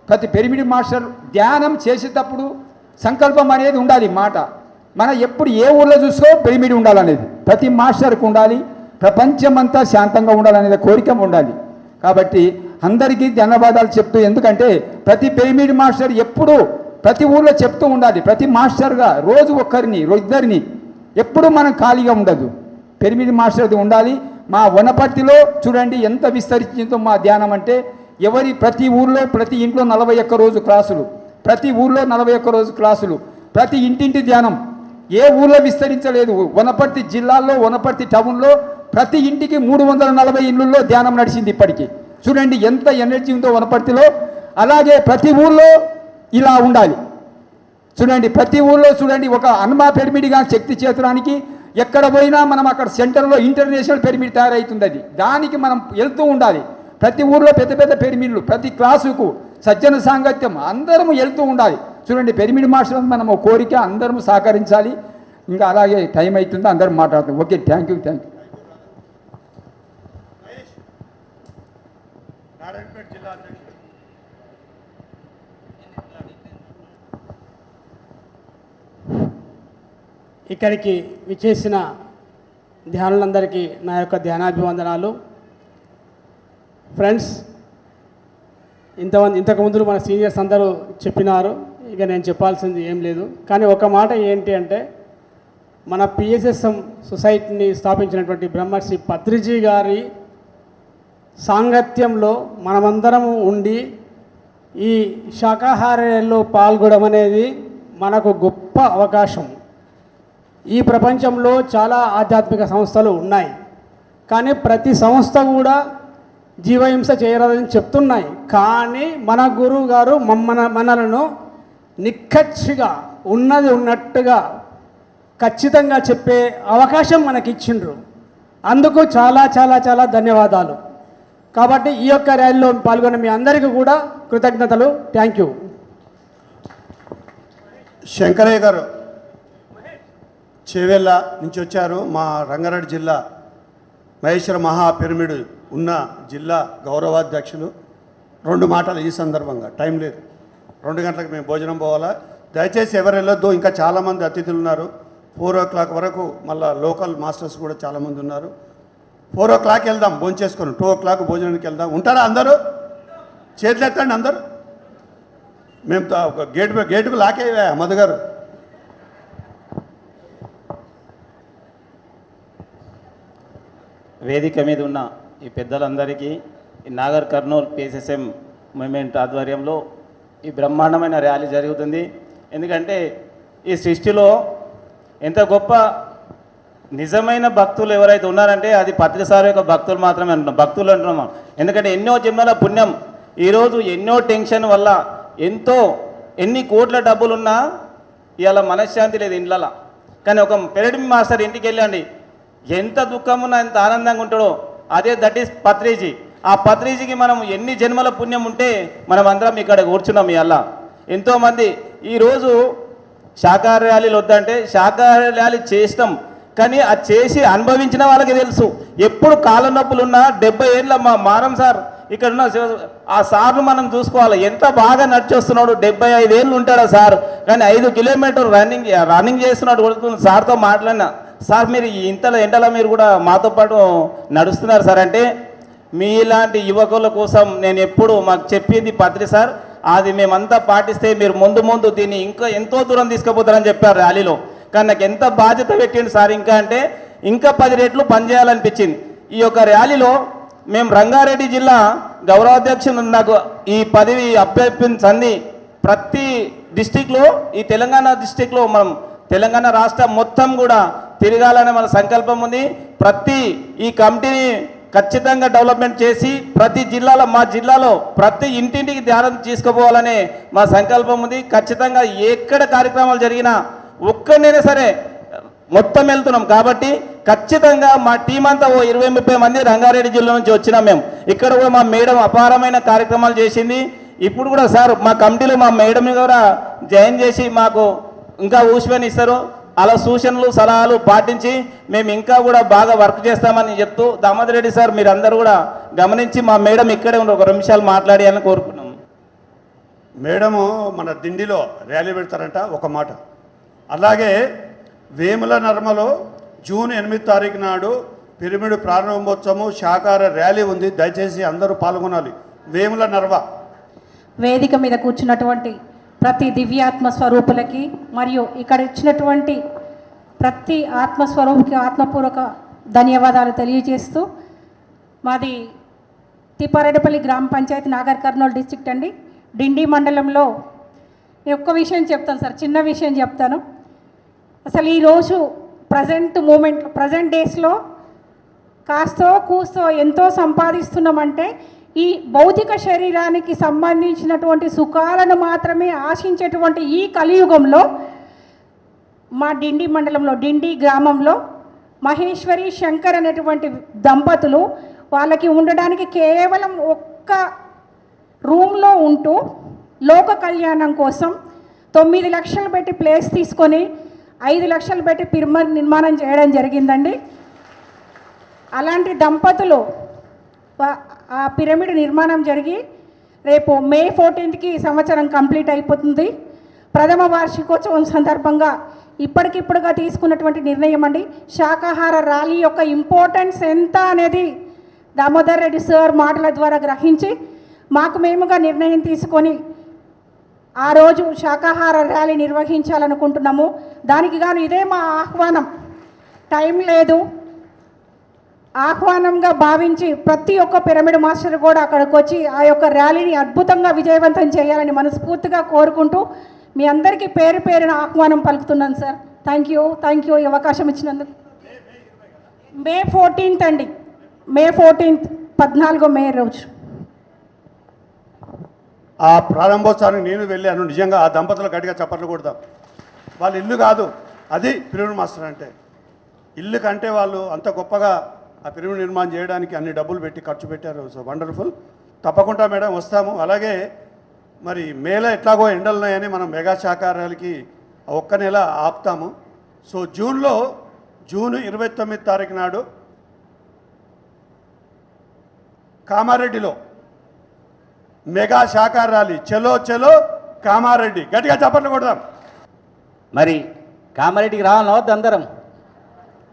ప్రతి పిరమిడ్ మాస్టర్ ధ్యానం చేసేటప్పుడు సంకల్పం అనేది ఉండాలి. మాట మన ఎప్పుడు ఏ ఊళ్ళో చూసుకో పిరమిడ్ ఉండాలనేది ప్రతి మాస్టర్కి ఉండాలి. ప్రపంచమంతా శాంతంగా ఉండాలనేది కోరిక ఉండాలి. కాబట్టి అందరికీ ధన్యవాదాలు చెప్తూ, ఎందుకంటే ప్రతి పిరమిడ్ మాస్టర్ ఎప్పుడూ ప్రతి ఊళ్ళో చెప్తూ ఉండాలి. ప్రతి మాస్టర్గా రోజు ఒక్కరిని ఇద్దరిని ఎప్పుడూ మనం ఖాళీగా ఉండదు, పిరమిడ్ మాస్టర్ది ఉండాలి. మా వనపర్తిలో చూడండి ఎంత విస్తరించిందో మా ధ్యానం అంటే, ప్రతి ఊర్లో ప్రతి ఇంట్లో 41 రోజు క్లాసులు, ప్రతి ఊర్లో 41 రోజు క్లాసులు, ప్రతి ఇంటింటి ధ్యానం. ఏ ఊర్లో విస్తరించలేదు. వనపర్తి జిల్లాలో, వనపర్తి టౌన్లో ప్రతి ఇంటికి 340 ఇళ్ళల్లో ధ్యానం నడిచింది ఇప్పటికీ. చూడండి ఎంత ఎనర్జీ ఉందో వనపర్తిలో. అలాగే ప్రతి ఊర్లో ఇలా ఉండాలి. చూడండి ప్రతి ఊర్లో చూడండి ఒక హనుమా పిరమిడ్గా శక్తి చేతురానికి ఎక్కడ పోయినా మనం అక్కడ సెంటర్లో ఇంటర్నేషనల్ పిరమిడ్ తయారవుతుంది. అది దానికి మనం వెళ్తూ ఉండాలి. ప్రతి ఊర్లో పెద్ద పెద్ద పిరమిడ్లు, ప్రతి క్లాసుకు సజ్జన సాంగత్యం, అందరం వెళ్తూ ఉండాలి. చూడండి పిరమిడ్ మాస్టర్ మనం కోరిక, అందరం సహకరించాలి. ఇంకా అలాగే టైం అవుతుందో అందరం మాట్లాడుతాం. Okay, thank you. ఇక్కడికి విచ్చేసిన ధ్యానులందరికీ నా యొక్క ధ్యానాభివందనాలు. ఫ్రెండ్స్, ఇంతకుముందు మన సీనియర్స్ అందరూ చెప్పినారు, ఇక నేను చెప్పాల్సింది ఏం లేదు. కానీ ఒక మాట ఏంటి అంటే, మన పిఎస్ఎస్ఎం సొసైటీని స్థాపించినటువంటి బ్రహ్మర్షి పత్రిజీ గారి సాంగత్యంలో మనమందరము ఉండి ఈ శాకాహారంలో పాల్గొనడం అనేది మనకు గొప్ప అవకాశం. ఈ ప్రపంచంలో చాలా ఆధ్యాత్మిక సంస్థలు ఉన్నాయి, కానీ ప్రతి సంస్థ కూడా జీవహింస చేయరాదని చెప్తున్నాయి. కానీ మన గురువు గారు మనలను నిక్కచ్చిగా ఉన్నది ఉన్నట్టుగా ఖచ్చితంగా చెప్పే అవకాశం మనకిచ్చిండ్రు. అందుకు చాలా చాలా చాలా ధన్యవాదాలు. కాబట్టి ఈ యొక్క ర్యాలీలో పాల్గొన్న మీ అందరికీ కూడా కృతజ్ఞతలు. Thank you. శంకరయ్య గారు చేవెళ్ళ నుంచి వచ్చారు. మా రంగారెడ్డి జిల్లా మహేశ్వర మహా పిరమిడ్ ఉన్న జిల్లా గౌరవాధ్యక్షులు. 2 మాటలు ఈ సందర్భంగా, టైం లేదు, 2 గంటలకు మేము భోజనం పోవాలా. దయచేసి ఎవరు వెళ్ళొద్దు, ఇంకా చాలామంది అతిథులు ఉన్నారు. 4 o'clock వరకు మళ్ళీ లోకల్ మాస్టర్స్ కూడా చాలామంది ఉన్నారు. 4 o'clock వెళ్దాం భోంచేసుకొని, 2 o'clock భోజనానికి వెళ్దాం. ఉంటారా అందరూ? చేతులు ఎత్తండి అందరూ. మేము గేటుకు లాకే మధు గారు. వేదిక మీద ఉన్న ఈ పెద్దలందరికీ ఈ నాగర్ కర్నూల్ పిఎస్ఎస్ఎం మూవ్మెంట్ ఆధ్వర్యంలో ఈ బ్రహ్మాండమైన ర్యాలీ జరుగుతుంది. ఎందుకంటే ఈ సృష్టిలో ఎంత గొప్ప నిజమైన భక్తులు ఎవరైతే ఉన్నారంటే అది పత్రిసారి యొక్క భక్తులు మాత్రమే అంటున్నాం, భక్తులు అంటున్నాం. ఎందుకంటే ఎన్నో జన్మల పుణ్యం, ఈరోజు ఎన్నో టెన్షన్ వల్ల ఎన్ని కోట్ల డబ్బులున్నా ఇవాళ మనశ్శాంతి లేదు ఇండ్లలో. కానీ ఒక పిరమిడ్ మాస్టర్ ఇంటికి వెళ్ళండి, ఎంత దుఃఖం ఉన్నా ఎంత ఆనందంగా ఉంటాడో, దట్ ఈస్ పత్రిజీ. ఆ పత్రిజీకి మనం ఎన్ని జన్మల పుణ్యం ఉంటే మనం అందరం ఇక్కడ కూర్చున్నాం. ఇవాళ ఎంతోమంది ఈరోజు శాకాహార ర్యాలీలు వద్దంటే శాకాహార ర్యాలీ చేసినాం, కానీ అది చేసి అనుభవించిన వాళ్ళకి తెలుసు. ఎప్పుడు కాళ్ళ నొప్పులు ఉన్నా 70 ఏళ్ళ మా మారం సార్ ఇక్కడ ఆ సార్ను మనం చూసుకోవాలి. ఎంత బాగా నడిచొస్తున్నాడు, 75 ఏళ్ళు ఉంటాడు సార్, కానీ 5 కిలోమీటర్ రన్నింగ్ చేస్తున్నాడు. సార్తో మాట్లాడినా, సార్ మీరు ఇంతలో ఎండలో మీరు కూడా మాతో పాటు నడుస్తున్నారు సార్ అంటే, మీలాంటి యువకుల కోసం నేను ఎప్పుడు మాకు చెప్పింది పత్రి సార్, అది మేమంతా పాటిస్తే మీరు ముందు దీన్ని ఇంకా ఎంతో దూరం తీసుకుపోతారని చెప్పారు ర్యాలీలో. కానీ నాకు ఎంత బాధ్యత పెట్టిండు సార్ ఇంకా అంటే, ఇంకా 10 రెట్లు పనిచేయాలనిపించింది. ఈ యొక్క ర్యాలీలో మేము రంగారెడ్డి జిల్లా గౌరవాధ్యక్షుడు నాకు ఈ పదవి అప్పగించింది. ప్రతి డిస్టిక్లో, ఈ తెలంగాణ డిస్టిక్లో మనం తెలంగాణ రాష్ట్రం మొత్తం కూడా తిరగాలనే మన సంకల్పం ఉంది. ఈ కమిటీని ఖచ్చితంగా డెవలప్మెంట్ చేసి ప్రతి జిల్లాలో, మా జిల్లాలో ప్రతి ఇంటింటికి ధ్యానం తీసుకుపోవాలనే మా సంకల్పం ఉంది. ఖచ్చితంగా ఎక్కడ కార్యక్రమాలు జరిగినా ఒక్కడైనా సరే మొత్తం వెళ్తున్నాం. కాబట్టి ఖచ్చితంగా మా టీం అంతా 20-30 మంది రంగారెడ్డి జిల్లా నుంచి వచ్చినాం మేము. ఇక్కడ కూడా మా మేడం అపారమైన కార్యక్రమాలు చేసింది. ఇప్పుడు కూడా సార్ మా కమిటీలో మా మేడం కూడా జాయిన్ చేసి మాకు ఇంకా ఊసిపోయిన ఇస్తారు. అలా సూచనలు సలహాలు పాటించి మేము ఇంకా కూడా బాగా వర్క్ చేస్తామని చెప్తూ, దామోదర్ రెడ్డి సార్ మీరందరూ కూడా గమనించి మా మేడం ఇక్కడే ఉండి ఒక 2 నిమిషాలు మాట్లాడాలని కోరుకున్నాం. మేడము మన దిండిలో ర్యాలీ పెడతారంట ఒక మాట. అలాగే వేముల నర్మలో జూన్ 8 తారీఖు నాడు పిరమిడ్ ప్రారంభోత్సవం శాకాహార ర్యాలీ ఉంది. దయచేసి అందరూ పాల్గొనాలి. వేముల నర్వ వేదిక మీద కూర్చున్నటువంటి ప్రతి దివ్యాత్మ స్వరూపులకి మరియు ఇక్కడ ఇచ్చినటువంటి ప్రతి ఆత్మస్వరూపుకి ఆత్మపూర్వక ధన్యవాదాలు తెలియజేస్తూ, మాది తిప్పారెడ్డిపల్లి గ్రామ పంచాయతీ నాగర్ కర్నూలు డిస్ట్రిక్ట్ అండి. డిండి మండలంలో ఒక్క విషయం చెప్తాను సార్, చిన్న విషయం చెప్తాను. అసలు ఈరోజు ప్రజెంట్ డేస్లో కాస్తో కూస్తో ఎంతో సంపాదిస్తున్నామంటే ఈ భౌతిక శరీరానికి సంబంధించినటువంటి సుఖాలను మాత్రమే ఆశించేటువంటి ఈ కలియుగంలో మా డిండి మండలంలో, డిండి గ్రామంలో మహేశ్వరి శంకర్ అనేటువంటి దంపతులు వాళ్ళకి ఉండడానికి కేవలం ఒక్క రూమ్లో ఉంటూ లోక కళ్యాణం కోసం 9 లక్షలు పెట్టి ప్లేస్ తీసుకొని 5 లక్షలు పెట్టి పిరమిడ్ నిర్మాణం చేయడం జరిగిందండి. అలాంటి దంపతులు ఆ పిరమిడ్ నిర్మాణం జరిగి రేపు మే 14కి సంవత్సరం కంప్లీట్ అయిపోతుంది. ప్రథమ వార్షికోత్సవం సందర్భంగా ఇప్పటికిప్పుడుగా తీసుకున్నటువంటి నిర్ణయం అండి. శాకాహార ర్యాలీ యొక్క ఇంపార్టెన్స్ ఎంత అనేది దామోదర్ రెడ్డి సార్ మాటల ద్వారా గ్రహించి మాకు మేముగా నిర్ణయం తీసుకొని ఆ రోజు శాకాహార ర్యాలీ నిర్వహించాలనుకుంటున్నాము. దానికి గాను ఇదే మా ఆహ్వానం. టైం లేదు, ఆహ్వానంగా భావించి ప్రతి ఒక్క పిరమిడ్ మాస్టర్ కూడా అక్కడికి వచ్చి ఆ యొక్క ర్యాలీని అద్భుతంగా విజయవంతం చేయాలని మనస్ఫూర్తిగా కోరుకుంటూ మీ అందరికీ పేరు పేరున ఆహ్వానం పలుకుతున్నాను సార్. థ్యాంక్ యూ ఈ అవకాశం ఇచ్చినందుకు. మే 14th అండి, మే 14th 14 మే రోజు ఆ ప్రారంభోత్సవానికి నేను వెళ్ళాను. నిజంగా ఆ దంపతులు గట్టిగా చప్పట్లు కొడతాం. వాళ్ళ ఇల్లు కాదు అది పిరమిడ్ మాస్టర్ అంటే. ఇల్లు కంటే వాళ్ళు అంత గొప్పగా ఆ పిరమిడ్ నిర్మాణం చేయడానికి అన్ని డబ్బులు పెట్టి ఖర్చు పెట్టారు. So wonderful. తప్పకుండా మేడం వస్తాము. అలాగే మరి మేలో ఎట్లాగో ఎండలు ఉన్నాయని మనం మెగా శాకాహారాలకి ఒక్క నెల ఆపుతాము. సో జూన్ 29 తారీఖు నాడు కామారెడ్డిలో మెగా శాకాహార ర్యాలీ. చలో చలో కామారెడ్డి, గట్టిగా చప్పట్లు కొడదాం. మరి కామారెడ్డికి రావాలని వద్దు, అందరం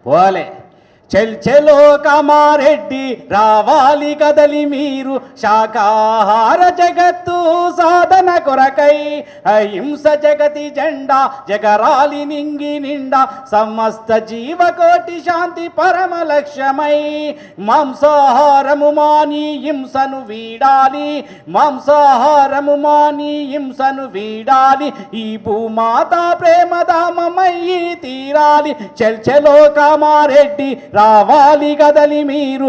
పోవాలి. చెలో కామారెడ్డి రావాలి కదలి మీరు, శాకాహార జగత్తు సాధన కొరకై అహింస జగతి జెండా జగరాలి నింగి నిండా, సమస్త జీవకోటి శాంతి పరమ లక్ష్యమై, మాంసాహారము మాని హింసను వీడాలి, మాంసాహారము మాని హింసను వీడాలి, ఈ భూమాత ప్రేమధామమయ్యి తీరాలి. చలో కామారెడ్డి రావాలి కదలి మీరు,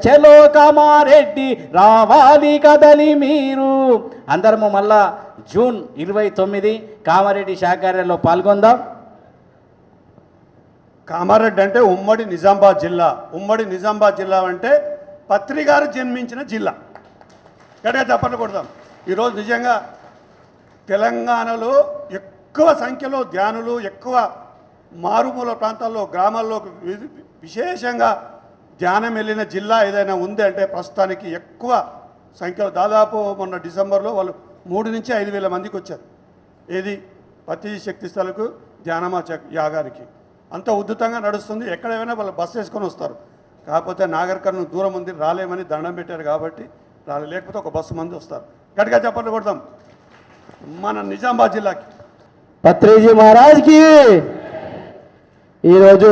చలో కామారెడ్డి రావాలి కదలి మీరు. అందరము మళ్ళా జూన్ 29 కామారెడ్డి శాకాహారంలో పాల్గొందాం. కామారెడ్డి అంటే ఉమ్మడి నిజామాబాద్ జిల్లా. ఉమ్మడి నిజామాబాద్ జిల్లా అంటే పత్రి గారు జన్మించిన జిల్లా. గట్టిగా చప్పట్లు కొడదాం. ఈరోజు నిజంగా తెలంగాణలో ఎక్కువ సంఖ్యలో ధ్యానులు, ఎక్కువ మారుమూల ప్రాంతాల్లో గ్రామాల్లో విశేషంగా ధ్యానం వెళ్ళిన జిల్లా ఏదైనా ఉంది అంటే ప్రస్తుతానికి ఎక్కువ సంఖ్యలో దాదాపు మొన్న డిసెంబర్లో వాళ్ళు 3 నుంచి 5,000 మందికి వచ్చారు. ఏది ప్రతి శక్తి స్థలకు ధ్యానమా యాగానికి అంత ఉద్ధృతంగా నడుస్తుంది. ఎక్కడైనా వాళ్ళు బస్సు వేసుకొని వస్తారు. కాకపోతే నాగర్ కర్నూలు దూరం ఉంది, రాలేమని దండం పెట్టారు కాబట్టి లేకపోతే ఒక బస్సు మంది వస్తారు. గట్టిగా చెప్పండి కొడతాం మన నిజామాబాద్ జిల్లాకి. పత్రిజీ మహారాజ్కి ఈరోజు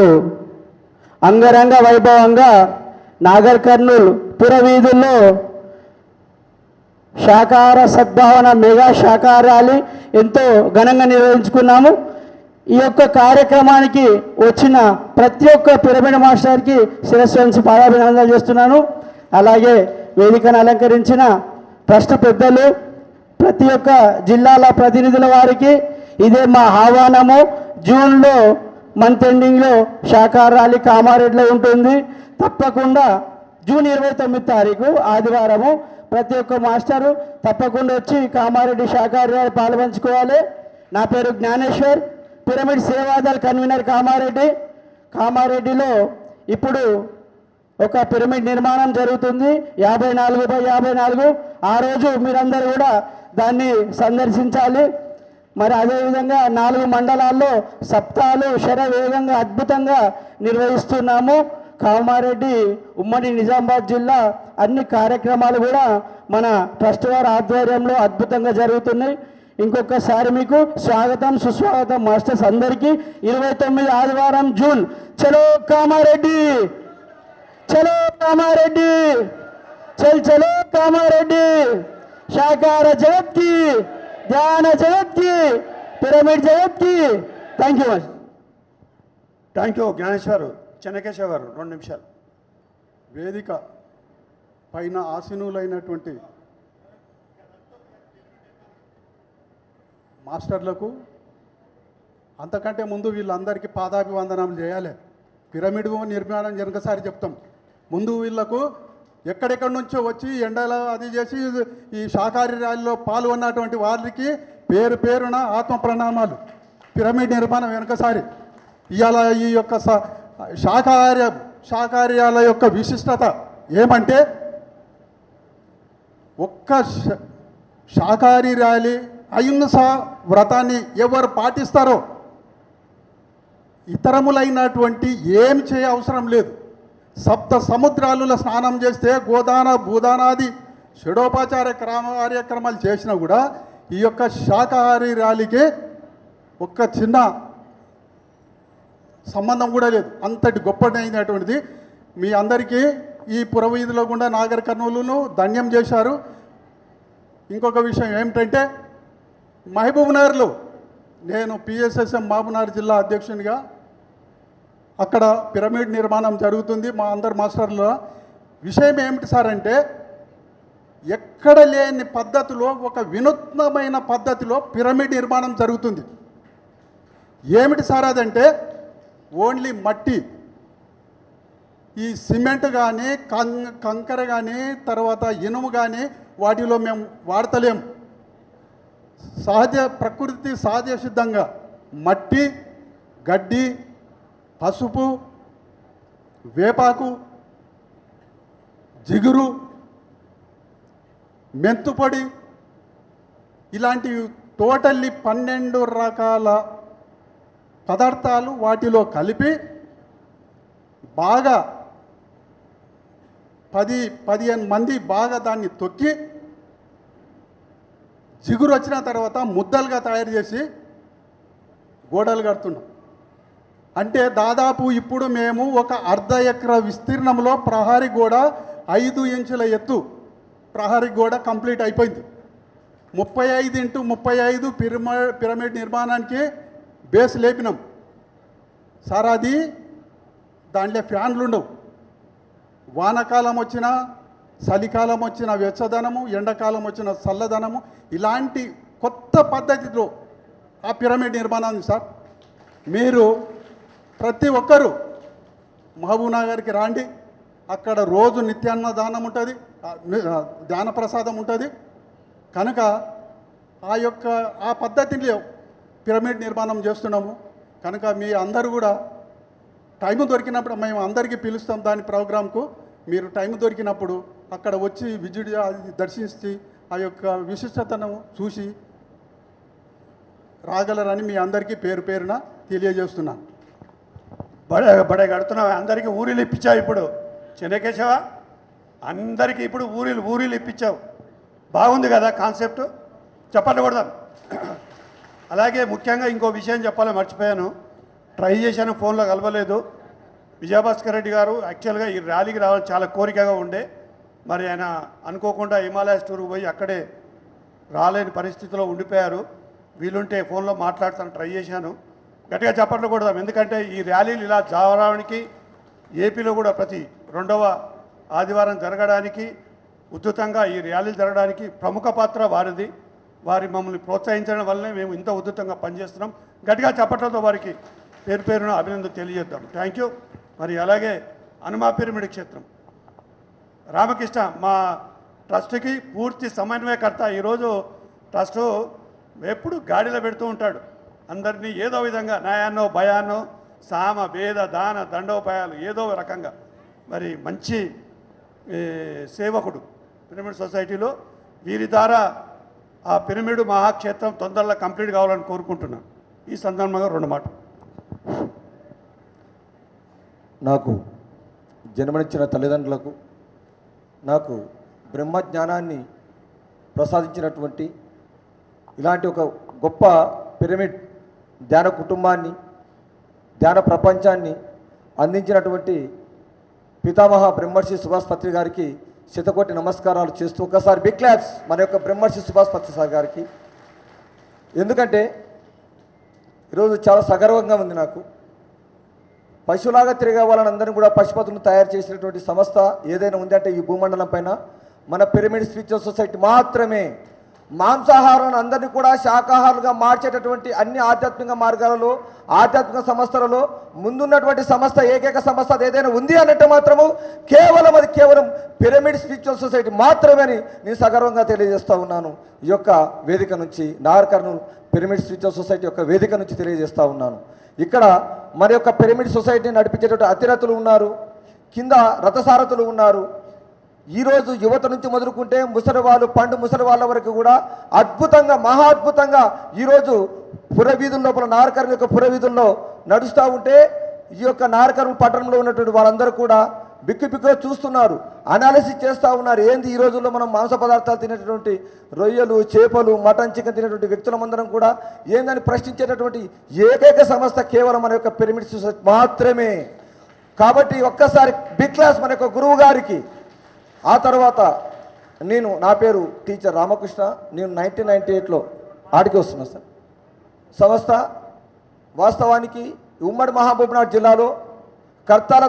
అంగరంగ వైభవంగా నాగర్ కర్నూలు పురవీధుల్లో శాకాహార సద్భావన మెగా శాకాహార ర్యాలీ ఎంతో ఘనంగా నిర్వహించుకున్నాము. ఈ యొక్క కార్యక్రమానికి వచ్చిన ప్రతి ఒక్క పిరమిడ్ మాస్టర్కి శిరస్సు వంచి పాదాభినందనలు చేస్తున్నాను. అలాగే వేదికను అలంకరించిన ట్రస్ట్ పెద్దలు, ప్రతి ఒక్క జిల్లాల ప్రతినిధుల వారికి ఇదే మా ఆహ్వానము. జూన్లో మంత్ ఎండింగ్లో శాకాహార ర్యాలీ కామారెడ్డిలో ఉంటుంది. తప్పకుండా జూన్ 29 తారీఖు ఆదివారము ప్రతి ఒక్క మాస్టరు తప్పకుండా వచ్చి కామారెడ్డి శాకాహార ర్యాలీ పాల్పంచుకోవాలి. నా పేరు జ్ఞానేశ్వర్, పిరమిడ్ సేవాదల్ కన్వీనర్ కామారెడ్డిలో ఇప్పుడు ఒక పిరమిడ్ నిర్మాణం జరుగుతుంది 54/54. ఆ రోజు మీరందరూ కూడా దాన్ని సందర్శించాలి. మరి అదేవిధంగా 4 మండలాల్లో సప్తాలు శరవేగంగా అద్భుతంగా నిర్వహిస్తున్నాము. కామారెడ్డి ఉమ్మడి నిజామాబాద్ జిల్లా అన్ని కార్యక్రమాలు కూడా మన ట్రస్ట్ వారి ఆధ్వర్యంలో అద్భుతంగా జరుగుతున్నాయి. ఇంకొకసారి మీకు స్వాగతం సుస్వాగతం మాస్టర్స్ అందరికీ. 29 ఆదివారం జూన్. చలో కామారెడ్డి, చలో కామారెడ్డి, చలో కామారెడ్డి. శాకాహార జగత్కి, ధ్యాన జగత్కి, పిరమిడ్ జగత్కి. Thank you master. Thank you Gnaneshwar. Chennakeshwara garu 2 నిమిషాలు. వేదిక పైన ఆసీనులైనటువంటి మాస్టర్లకు అంతకంటే ముందు వీళ్ళందరికీ పాదాభివందనాలు చేయాలి. పిరమిడ్ నిర్మాణం జరగసారి చెప్తాం. ముందు వీళ్ళకు ఎక్కడెక్కడి నుంచో వచ్చి ఎండలో అది చేసి ఈ శాకాహార ర్యాలీలో పాల్గొన్నటువంటి వారికి పేరు పేరున ఆత్మ ప్రణామాలు. పిరమిడ్ నిర్మాణం వెనకసారి ఇవాళ ఈ యొక్క శాకాహార్యాల యొక్క విశిష్టత ఏమంటే, ఒక్క శాకాహారీ ర్యాలీ అహింస వ్రతాన్ని ఎవరు పాటిస్తారో ఇతరములైనటువంటి ఏం చేయ అవసరం లేదు. 7 సముద్రాలలో స్నానం చేస్తే గోదాన భూదానాది షడోపచార కార్యక్రమాలు చేసినా కూడా ఈ యొక్క శాకాహారీ ర్యాలీకి ఒక్క చిన్న సంబంధం కూడా లేదు. అంతటి గొప్పదైనటువంటిది. మీ అందరికీ ఈ పురవీధిలో గుండా నాగర్ కర్నూలును ధన్యం చేశారు. ఇంకొక విషయం ఏమిటంటే, మహబూబ్నగర్లో నేను పిఎస్ఎస్ఎం మహబూబ్నగర్ జిల్లా అధ్యక్షునిగా అక్కడ పిరమిడ్ నిర్మాణం జరుగుతుంది. మా అందరు మాస్టర్ల విషయం ఏమిటి సార్ అంటే, ఎక్కడ లేని పద్ధతిలో ఒక వినూత్నమైన పద్ధతిలో పిరమిడ్ నిర్మాణం జరుగుతుంది. ఏమిటి సార్ అదంటే, ఓన్లీ మట్టి, ఈ సిమెంట్ కానీ కంకర కానీ తర్వాత ఇనుము కానీ వాటిలో మేము వాడతలేము. ప్రకృతి సహజ సిద్ధంగా మట్టి, గడ్డి, పసుపు, వేపాకు, జిగురు, మెంతుపొడి ఇలాంటి టోటల్లీ 12 రకాల పదార్థాలు వాటిలో కలిపి బాగా 10-15 మంది బాగా దాన్ని తొక్కి జిగురు వచ్చిన తర్వాత ముద్దలుగా తయారు చేసి గోడలు కడుతున్నాం. అంటే దాదాపు ఇప్పుడు మేము ఒక 1/2 ఎకరా విస్తీర్ణంలో ప్రహరీ గోడ 5 ఇంచుల ఎత్తు ప్రహరీ గోడ కంప్లీట్ అయిపోయింది. 35x35 పిరమిడ్ నిర్మాణానికి బేస్ లేపినాం సార్. అది దాంట్లో ఫ్యాన్లు ఉండవు. వానకాలం వచ్చినా, చలికాలం వచ్చిన వెచ్చదనము, ఎండాకాలం వచ్చిన చల్లదనము, ఇలాంటి కొత్త పద్ధతిలో ఆ పిరమిడ్ నిర్మాణం సార్. మీరు ప్రతి ఒక్కరూ మహబూబ్నగర్కి రాండి. అక్కడ రోజు నిత్యాన్నదానం ఉంటుంది, ధ్యాన ప్రసాదం ఉంటుంది. కనుక ఆ పద్ధతిలో పిరమిడ్ నిర్మాణం చేస్తున్నాము. కనుక మీ అందరూ కూడా టైం దొరికినప్పుడు మేము అందరికీ పిలుస్తాం దాని ప్రోగ్రాంకు. మీరు టైం దొరికినప్పుడు అక్కడ వచ్చి విజిట్ దర్శించి ఆ యొక్క విశిష్టతను చూసి రాగలరని మీ అందరికీ పేరు పేరున తెలియజేస్తున్నాను. బడే కడుతున్నావు, అందరికీ ఊరిలు ఇప్పించావు. ఇప్పుడు చెన్నకేశవ అందరికీ ఇప్పుడు ఊరిలు ఇప్పించావు. బాగుంది కదా కాన్సెప్ట్, చెప్పండి కొడదాం. అలాగే ముఖ్యంగా ఇంకో విషయం చెప్పాలని మర్చిపోయాను, ట్రై చేశాను, ఫోన్లో కలవలేదు. విజయభాస్కర్ రెడ్డి గారు యాక్చువల్గా ఈ ర్యాలీకి రావాలని చాలా కోరికగా ఉండే, మరి ఆయన అనుకోకుండా హిమాలయస్ టూర్కి పోయి అక్కడే రాలేని పరిస్థితిలో ఉండిపోయారు. వీలుంటే ఫోన్లో మాట్లాడతాను, ట్రై చేశాను. గట్టిగా చప్పట్లు కొడదాం, ఎందుకంటే ఈ ర్యాలీలు ఇలా జరగడానికి ఏపీలో కూడా ప్రతి 2వ ఆదివారం జరగడానికి ఉద్ధృతంగా ఈ ర్యాలీలు జరగడానికి ప్రముఖ పాత్ర వారిది. వారి మమ్మల్ని ప్రోత్సహించడం వల్లనే మేము ఇంత ఉద్ధృతంగా పనిచేస్తున్నాం. గట్టిగా చప్పట్లతో వారికి పేరు పేరున అభినందన తెలియజేద్దాం. Thank you. మరి అలాగే హనుమా పిరమిడ్ క్షేత్రం రామకృష్ణ మా ట్రస్ట్కి పూర్తి సమన్వయకర్త. ఈరోజు ట్రస్టు ఎప్పుడు గాడిలో పెడుతూ ఉంటాడు అందరినీ, ఏదో విధంగా న్యాయాన్నో భయాన్నో సామ భేద దాన దండోపాయాలు ఏదో రకంగా. మరి మంచి సేవకుడు పిరమిడ్ సొసైటీలో. వీరి ద్వారా ఆ పిరమిడ్ మహాక్షేత్రం తొందరలో కంప్లీట్ కావాలని కోరుకుంటున్నాను. ఈ సందర్భంగా 2 మాటలు. నాకు జన్మనిచ్చిన తల్లిదండ్రులకు, నాకు బ్రహ్మజ్ఞానాన్ని ప్రసాదించినటువంటి ఇలాంటి ఒక గొప్ప పిరమిడ్ ధ్యాన కుటుంబాన్ని, ధ్యాన ప్రపంచాన్ని అందించినటువంటి పితామహ బ్రహ్మర్షి సుభాష్ పత్రి గారికి శతకోటి నమస్కారాలు చేస్తూ ఒకసారి బిగ్ క్లాప్స్ మన యొక్క బ్రహ్మర్షి సుభాష్ పత్రి సార్ గారికి. ఎందుకంటే ఈరోజు చాలా సగర్వంగా ఉంది నాకు. పశువులాగా తిరిగే వాళ్ళని అందరినీ కూడా పశుపతులను తయారు చేసినటువంటి సంస్థ ఏదైనా ఉంది అంటే ఈ భూమండలం పైన మన పిరమిడ్ స్పిరిచువల్ సొసైటీ మాత్రమే. మాంసాహారాలను అందరినీ కూడా శాకాహారులుగా మార్చేటటువంటి అన్ని ఆధ్యాత్మిక మార్గాలలో, ఆధ్యాత్మిక సంస్థలలో ముందున్నటువంటి సంస్థ, ఏకైక సంస్థ ఏదైనా ఉంది అన్నట్టు మాత్రము కేవలం పిరమిడ్ స్పిరిచువల్ సొసైటీ మాత్రమే అని నేను సగర్వంగా తెలియజేస్తూ ఉన్నాను. ఈ యొక్క వేదిక నుంచి, Nagar Kurnool pyramid spiritual society యొక్క వేదిక నుంచి తెలియజేస్తూ ఉన్నాను. ఇక్కడ మరి యొక్క పిరమిడ్ సొసైటీని నడిపించేటువంటి అతిరథులు ఉన్నారు, కింద రథసారథులు ఉన్నారు. ఈరోజు యువత నుంచి మొదలుకుంటే పండు ముసలి వాళ్ళ వరకు కూడా అద్భుతంగా, మహా అద్భుతంగా ఈరోజు పురవీధుల లోపల నాగర్ యొక్క పురవీధుల్లో నడుస్తూ ఉంటే ఈ యొక్క నాగర్ పట్టణంలో ఉన్నటువంటి వాళ్ళందరూ కూడా బిక్కుగా చూస్తున్నారు, అనాలిసిస్ చేస్తూ ఉన్నారు. ఏంది ఈ రోజుల్లో మనం మాంస పదార్థాలు తినేటటువంటి రొయ్యలు, చేపలు, మటన్, చికెన్ తినేటువంటి వ్యక్తులమందరం కూడా ఏందని ప్రశ్నించేటటువంటి ఏకైక సంస్థ కేవలం మన యొక్క పిరమిడ్ సొసైటీ మాత్రమే. కాబట్టి ఒక్కసారి బిగ్ క్లాస్ మన యొక్క గురువు గారికి. ఆ తర్వాత నా పేరు టీచర్ రామకృష్ణ. నేను 1998లో ఆడికి వస్తున్నాను సార్. సంస్థ వాస్తవానికి ఉమ్మడి మహబూబ్నగర్ జిల్లాలో కర్తాల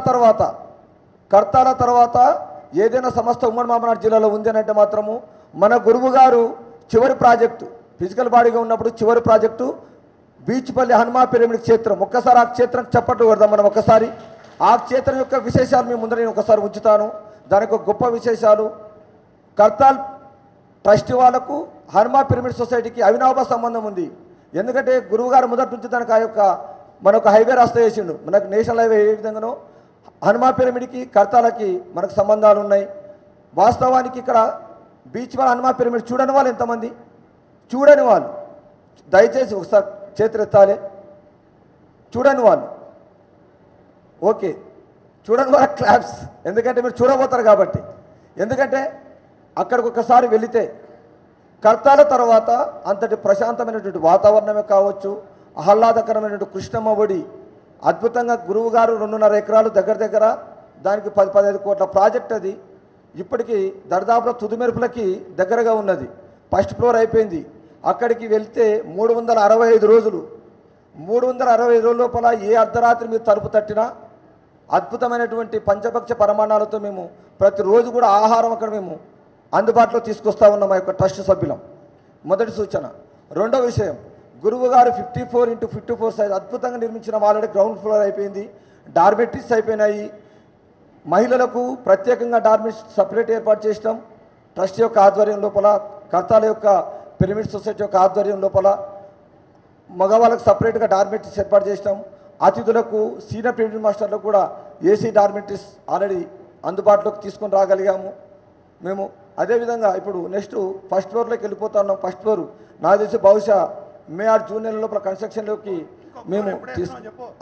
తర్వాత ఏదైనా సంస్థ ఉమ్మడి మహబూబ్నగర్ జిల్లాలో ఉంది అని అంటే మాత్రము మన గురువు గారు చివరి ప్రాజెక్టు, ఫిజికల్ బాడీగా ఉన్నప్పుడు చివరి ప్రాజెక్టు బీచ్పల్లి హనుమా పిరమిడ్ క్షేత్రం. ఒక్కసారి ఆ క్షేత్రం చప్పట్లు కొడదాం మనం. ఒకసారి ఆ క్షేత్రం యొక్క విశేషాలు మీ ముందర నేను ఒకసారి ఉంచుతాను. దానికి ఒక గొప్ప విశేషాలు, కర్తాల్ ట్రస్ట్ వాళ్ళకు హనుమా పిరమిడ్ సొసైటీకి అవినాభ సంబంధం ఉంది. ఎందుకంటే గురువుగారు మొదటి నుంచి దానికి ఆ యొక్క మనకు హైవే రాస్తా చేసిండు. మనకు నేషనల్ హైవే ఏ విధంగానో హనుమా పిరమిడ్కి కర్తాలకి మనకు సంబంధాలు ఉన్నాయి. వాస్తవానికి ఇక్కడ బీచ్ వాళ్ళ హనుమా పిరమిడ్ చూడని వాళ్ళు ఎంతమంది? చూడని వాళ్ళు దయచేసి ఒకసారి చేతులెత్తాలి. చూడని వాళ్ళు ఓకే, చూడని వాళ్ళ క్లాప్స్, ఎందుకంటే మీరు చూడబోతారు కాబట్టి. ఎందుకంటే అక్కడికి ఒకసారి వెళితే కర్తాల తర్వాత అంతటి ప్రశాంతమైనటువంటి వాతావరణమే కావచ్చు, ఆహ్లాదకరమైనటువంటి కృష్ణమ్మ ఒడి, అద్భుతంగా గురువు గారు 2.5 ఎకరాలు దగ్గర దానికి 10-15 కోట్ల ప్రాజెక్ట్ అది. ఇప్పటికీ దర్దాపులో తుదిమెరుపులకి దగ్గరగా ఉన్నది. ఫస్ట్ ఫ్లోర్ అయిపోయింది. అక్కడికి వెళ్తే 365 రోజులు 365 రోజుల లోపల ఏ అర్ధరాత్రి మీరు తలుపు తట్టినా అద్భుతమైనటువంటి పంచభక్ష పరమాణాలతో మేము ప్రతిరోజు కూడా ఆహారం అక్కడ మేము అందుబాటులో తీసుకొస్తా ఉన్నాం మా యొక్క ట్రస్ట్ సభ్యులం. మొదటి సూచన. రెండో విషయం, గురువు గారు 54x54 సైజ్ అద్భుతంగా నిర్మించిన ఆల్రెడీ గ్రౌండ్ ఫ్లోర్ అయిపోయింది, డార్మెటరీస్ అయిపోయినాయి. మహిళలకు ప్రత్యేకంగా డార్మెటరీస్ సపరేట్ ఏర్పాటు చేసినాం ట్రస్ట్ యొక్క ఆధ్వర్యం లోపల. కర్తాల యొక్క పిరమిడ్ సొసైటీ యొక్క ఆధ్వర్యం లోపల మగవాళ్ళకు సపరేట్గా డార్మెటరీస్ ఏర్పాటు చేసినాం. అతిథులకు సీనియర్ పిరమిడ్ మాస్టర్లకు కూడా ఏసీ డార్మెటరీస్ ఆల్రెడీ అందుబాటులోకి తీసుకొని రాగలిగాము. మేము అదేవిధంగా ఇప్పుడు నెక్స్ట్ ఫస్ట్ ఫ్లోర్లోకి వెళ్ళిపోతా ఉన్నాం. ఫస్ట్ ఫ్లోర్ నాకు తెలిసి బహుశా మే ఆర్ జూన్ నెల లోపల కన్స్ట్రక్షన్లోకి మేము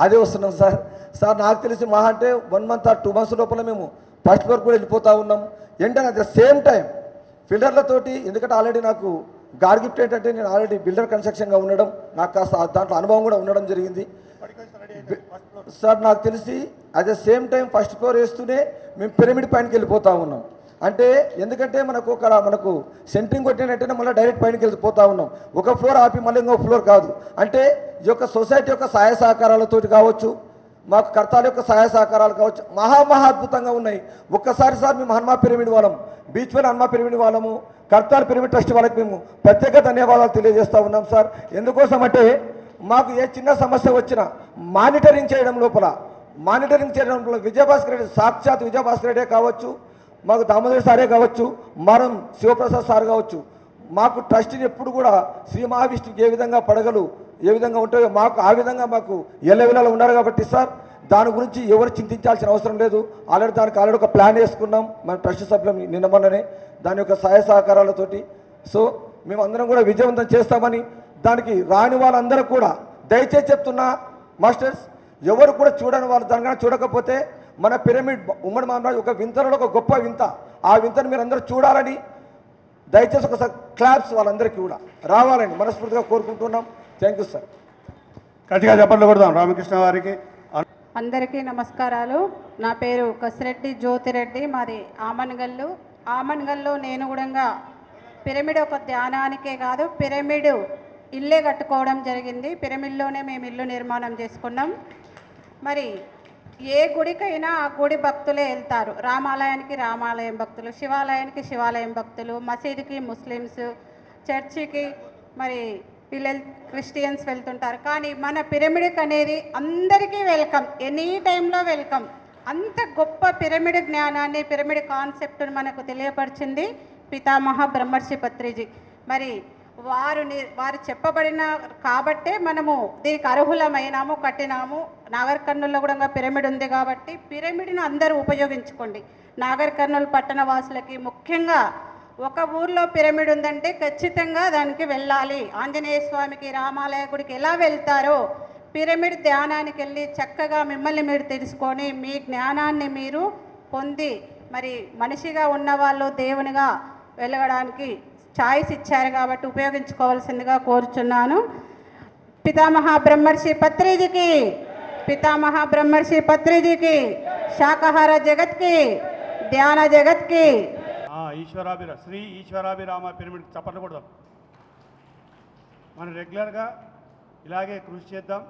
అదే వస్తున్నాం సార్. నాకు తెలిసి మహా అంటే 1 month or 2 months లోపల మేము ఫస్ట్ ఫ్లోర్ కూడా వెళ్ళిపోతూ ఉన్నాం. ఏంటంటే అట్ ద సేమ్ టైం ఫిల్డర్లతోటి, ఎందుకంటే ఆల్రెడీ నాకు గాడ్ గిఫ్ట్ ఏంటంటే నేను ఆల్రెడీ బిల్డర్ కన్స్ట్రక్షన్గా ఉండడం, నాకు కాస్త దాంట్లో అనుభవం కూడా ఉండడం జరిగింది సార్. నాకు తెలిసి at the same time first floor వేస్తూనే మేము పిరమిడ్ పైనకి వెళ్ళిపోతూ ఉన్నాం. అంటే ఎందుకంటే మనకు సెంట్రింగ్ కొట్టినట్టయినా మళ్ళీ డైరెక్ట్ పైనకి వెళ్ళిపోతూ ఉన్నాం. ఒక ఫ్లోర్ ఆపి మళ్ళీ ఇంకో ఫ్లోర్ కాదు. అంటే ఈ యొక్క సొసైటీ యొక్క సహాయ సహకారాలతో కావచ్చు, మాకు కర్తాల యొక్క సహాయ సహకారాలు కావచ్చు, మహా అద్భుతంగా ఉన్నాయి. ఒక్కసారి సార్ మేము హనుమా పిరమిడ్ వాళ్ళం, బీచ్ వెల్ హనుమా పిరమిడ్ వాళ్ళము, కర్తాల పిరమిడ్ ట్రస్ట్ వాళ్ళకి మేము ప్రత్యేక ధన్యవాదాలు తెలియజేస్తూ ఉన్నాం సార్. ఎందుకోసం అంటే మాకు ఏ చిన్న సమస్య వచ్చినా మానిటరింగ్ చేయడం లోపల విజయభాస్కర్ రెడ్డి, సాక్షాత్ విజయభాస్కర్ రెడ్డే కావచ్చు, మాకు దామోదర్ సారే కావచ్చు, మరం శివప్రసాద్ సార్ కావచ్చు, మాకు ట్రస్ట్ని ఎప్పుడు కూడా శ్రీ మహావిష్ణుకి ఏ విధంగా పడగలు ఏ విధంగా ఉంటాయో మాకు ఆ విధంగా మాకు ఎల్లవేళలా ఉన్నారు. కాబట్టి సార్ దాని గురించి ఎవరు చింతించాల్సిన అవసరం లేదు. ఆల్రెడీ ఒక ప్లాన్ వేసుకున్నాం మన ట్రస్ట్ సభ్యులం నిన్న మొన్ననే, దాని యొక్క సహాయ సహకారాలతోటి. సో మేము అందరం కూడా విజయవంతం చేస్తామని, దానికి రాని వాళ్ళందరూ కూడా దయచేసి చెప్తున్నా మాస్టర్స్, ఎవరు కూడా చూడని వాళ్ళు దానికన్నా చూడకపోతే మన పిరమిడ్ ఉమ్మడి మామరాజు ఒక వింతలో ఒక గొప్ప వింత, ఆ వింతను మీరు అందరూ చూడాలని దయచేసి ఒకసారి క్లాప్స్ వాళ్ళందరికీ కూడా రావాలని మనస్ఫూర్తిగా కోరుకుంటున్నాం. Thank you sir. గట్టిగా చెప్పండి కొడదాం రామకృష్ణ వారికి. అందరికీ నమస్కారాలు. నా పేరు కసిరెడ్డి జ్యోతిరెడ్డి, మాది ఆమన్గల్లో నేను కూడా పిరమిడ్ ఒక ధ్యానానికే కాదు, పిరమిడ్ ఇల్లే కట్టుకోవడం జరిగింది. పిరమిడ్లోనే మేము ఇల్లు నిర్మాణం చేసుకున్నాం. మరి ఏ గుడికైనా ఆ గుడి భక్తులే వెళ్తారు. రామాలయానికి రామాలయం భక్తులు, శివాలయానికి శివాలయం భక్తులు, మసీదుకి ముస్లిమ్స్, చర్చికి మరి వీళ్ళు క్రిస్టియన్స్ వెళ్తుంటారు. కానీ మన పిరమిడ్కి అనేది అందరికీ వెల్కమ్, ఎనీ టైంలో వెల్కమ్. అంత గొప్ప పిరమిడ్ జ్ఞానాన్ని, పిరమిడ్ కాన్సెప్ట్ను మనకు తెలియపరిచింది పితామహ బ్రహ్మర్షి పత్రిజీ. మరి వారు చెప్పబడిన కాబట్టే మనము దీనికి అర్హులమైనాము, కట్టినాము. నాగర్ కర్నూలులో కూడా పిరమిడ్ ఉంది కాబట్టి పిరమిడ్ను అందరూ ఉపయోగించుకోండి. నాగర్ కర్నూలు పట్టణ వాసులకి ముఖ్యంగా ఒక ఊర్లో పిరమిడ్ ఉందంటే ఖచ్చితంగా దానికి వెళ్ళాలి. ఆంజనేయ స్వామికి, రామాలయ గుడికి ఎలా వెళ్తారో పిరమిడ్ ధ్యానానికి వెళ్ళి చక్కగా మిమ్మల్ని మీరు తెలుసుకొని మీ జ్ఞానాన్ని మీరు పొంది మరి మనిషిగా ఉన్నవాళ్ళు దేవునిగా వెళ్ళడానికి ఛాయిస్ ఇచ్చారు కాబట్టి ఉపయోగించుకోవాల్సిందిగా కోరుచున్నాను. పితామహ బ్రహ్మర్షి పత్రిజీకి, శాకాహార జగత్కి, ధ్యాన జగత్కి, శ్రీ ఈశ్వరాభిరామ పిరమిడ్ చప్పట్లు కొడదాం. మనం రెగ్యులర్గా ఇలాగే కృషి చేద్దాం.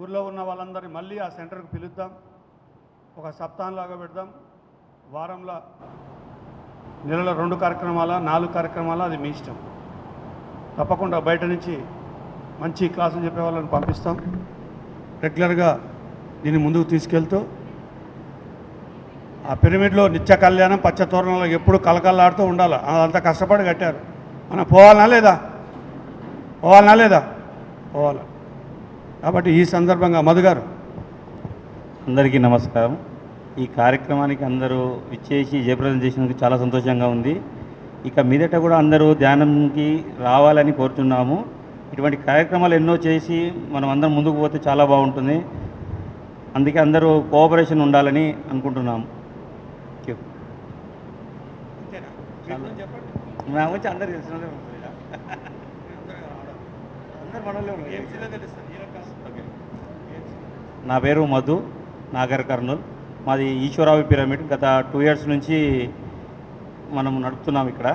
ఊర్లో ఉన్న వాళ్ళందరినీ మళ్ళీ ఆ సెంటర్కి పిలుద్దాం. ఒక సప్తాహంలాగా పెడదాం. వారంలో నెలలో 2 కార్యక్రమాల 4 కార్యక్రమాల అది మీ ఇష్టం. తప్పకుండా బయట నుంచి మంచి క్లాసులు చెప్పే వాళ్ళని పంపిస్తాం. రెగ్యులర్గా దీన్ని ముందుకు తీసుకెళ్తూ ఆ పిరమిడ్లో నిత్య కళ్యాణం పచ్చ తోరణాలు ఎప్పుడు కలకల్లాడుతూ ఉండాలి. అంత కష్టపడి కట్టారు. మనం పోవాలనా లేదా? పోవాలి. కాబట్టి ఈ సందర్భంగా మధు గారు. అందరికీ నమస్కారం. ఈ కార్యక్రమానికి అందరూ ఇచ్చేసి జయప్రదం చేసినందుకు చాలా సంతోషంగా ఉంది. ఇక మీదట కూడా అందరూ ధ్యానంకి రావాలని కోరుతున్నాము. ఇటువంటి కార్యక్రమాలు ఎన్నో చేసి మనం అందరం ముందుకు పోతే చాలా బాగుంటుంది. అందుకే అందరూ కోఆపరేషన్ ఉండాలని అనుకుంటున్నాము. నా వచ్చి అందరు తెలిసిన నా పేరు మధు, నాగర్ కర్నూల్. మాది ఈశ్వరావి పిరమిడ్. గత 2 years నుంచి మనం నడుపుతున్నాం ఇక్కడ.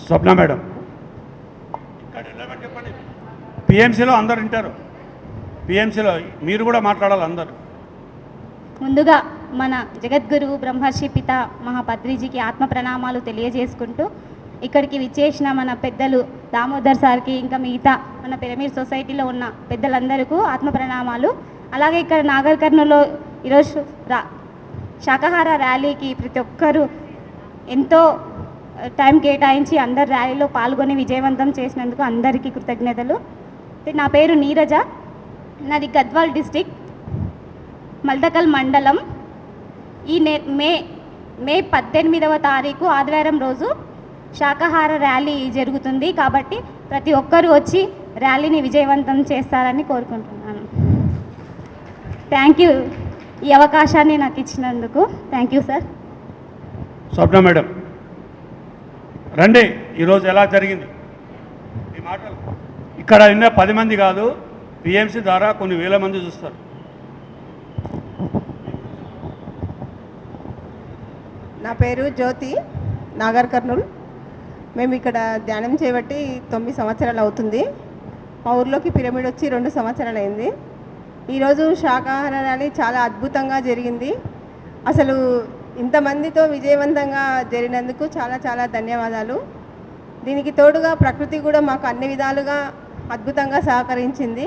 స్వప్న మేడం పిఎంసీలో అందరు వింటారు. పిఎంసీలో మీరు కూడా మాట్లాడాలి అందరు. ముందుగా మన జగద్గురువు బ్రహ్మర్షి పిత మహాపత్రిజీకి ఆత్మ ప్రణామాలు తెలియజేసుకుంటూ ఇక్కడికి విచ్చేసిన మన పెద్దలు దామోదర్ సార్కి, ఇంకా మిగతా మన పిరమిడ్ సొసైటీలో ఉన్న పెద్దలందరికీ ఆత్మ ప్రణామాలు. అలాగే ఇక్కడ నాగర్ కర్నూలులో ఈరోజు శాకాహార ర్యాలీకి ప్రతి ఒక్కరూ ఎంతో టైం కేటాయించి అందరు ర్యాలీలో పాల్గొని విజయవంతం చేసినందుకు అందరికీ కృతజ్ఞతలు. నా పేరు నీరజ, నాది గద్వాల్ డిస్టిక్. మల్దకల్ మండలం ఈ మే 18వ తారీఖు ఆదివారం రోజు శాకాహార ర్యాలీ జరుగుతుంది. కాబట్టి ప్రతి ఒక్కరూ వచ్చి ర్యాలీని విజయవంతం చేస్తారని కోరుకుంటున్నాను. థ్యాంక్ యూ, ఈ అవకాశాన్ని నాకు ఇచ్చినందుకు thank you sir. Swapna madam రండి, ఈరోజు ఎలా జరిగింది ఈ మాటలు ఇక్కడ నిన్న 10 మంది కాదు, పిఎంసి ద్వారా కొన్ని వేల మంది చూస్తారు. నా పేరు జ్యోతి, నాగర్ కర్నూల్. మేము ఇక్కడ ధ్యానం చేయబట్టి 9 సంవత్సరాలు అవుతుంది. మా ఊర్లోకి పిరమిడ్ వచ్చి 2 సంవత్సరాలు అయింది. ఈరోజు శాకాహార ర్యాలీ చాలా అద్భుతంగా జరిగింది. అసలు ఇంతమందితో విజయవంతంగా జరిగినందుకు చాలా చాలా ధన్యవాదాలు. దీనికి తోడుగా ప్రకృతి కూడా మాకు అన్ని విధాలుగా అద్భుతంగా సహకరించింది.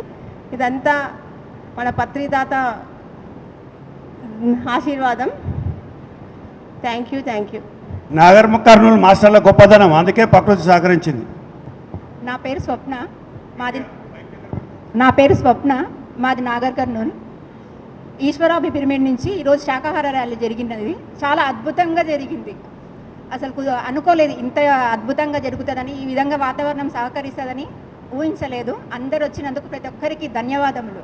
ఇదంతా మన పత్రిదాత ఆశీర్వాదం. Thank you. నాగర్ కర్నూలు మాస్టర్ల గొప్పదనం, అందుకే ప్రకృతి సహకరించింది. నా పేరు స్వప్న, మాది నాగర్ కర్నూల్. ఈశ్వరాభి పిరమిడ్ నుంచి ఈరోజు శాకాహార ర్యాలీ జరిగినది. చాలా అద్భుతంగా జరిగింది. అసలు అనుకోలేదు ఇంత అద్భుతంగా జరుగుతుందని, ఈ విధంగా వాతావరణం సహకరిస్తుందని ఊహించలేదు. అందరు వచ్చినందుకు ప్రతి ఒక్కరికి ధన్యవాదములు.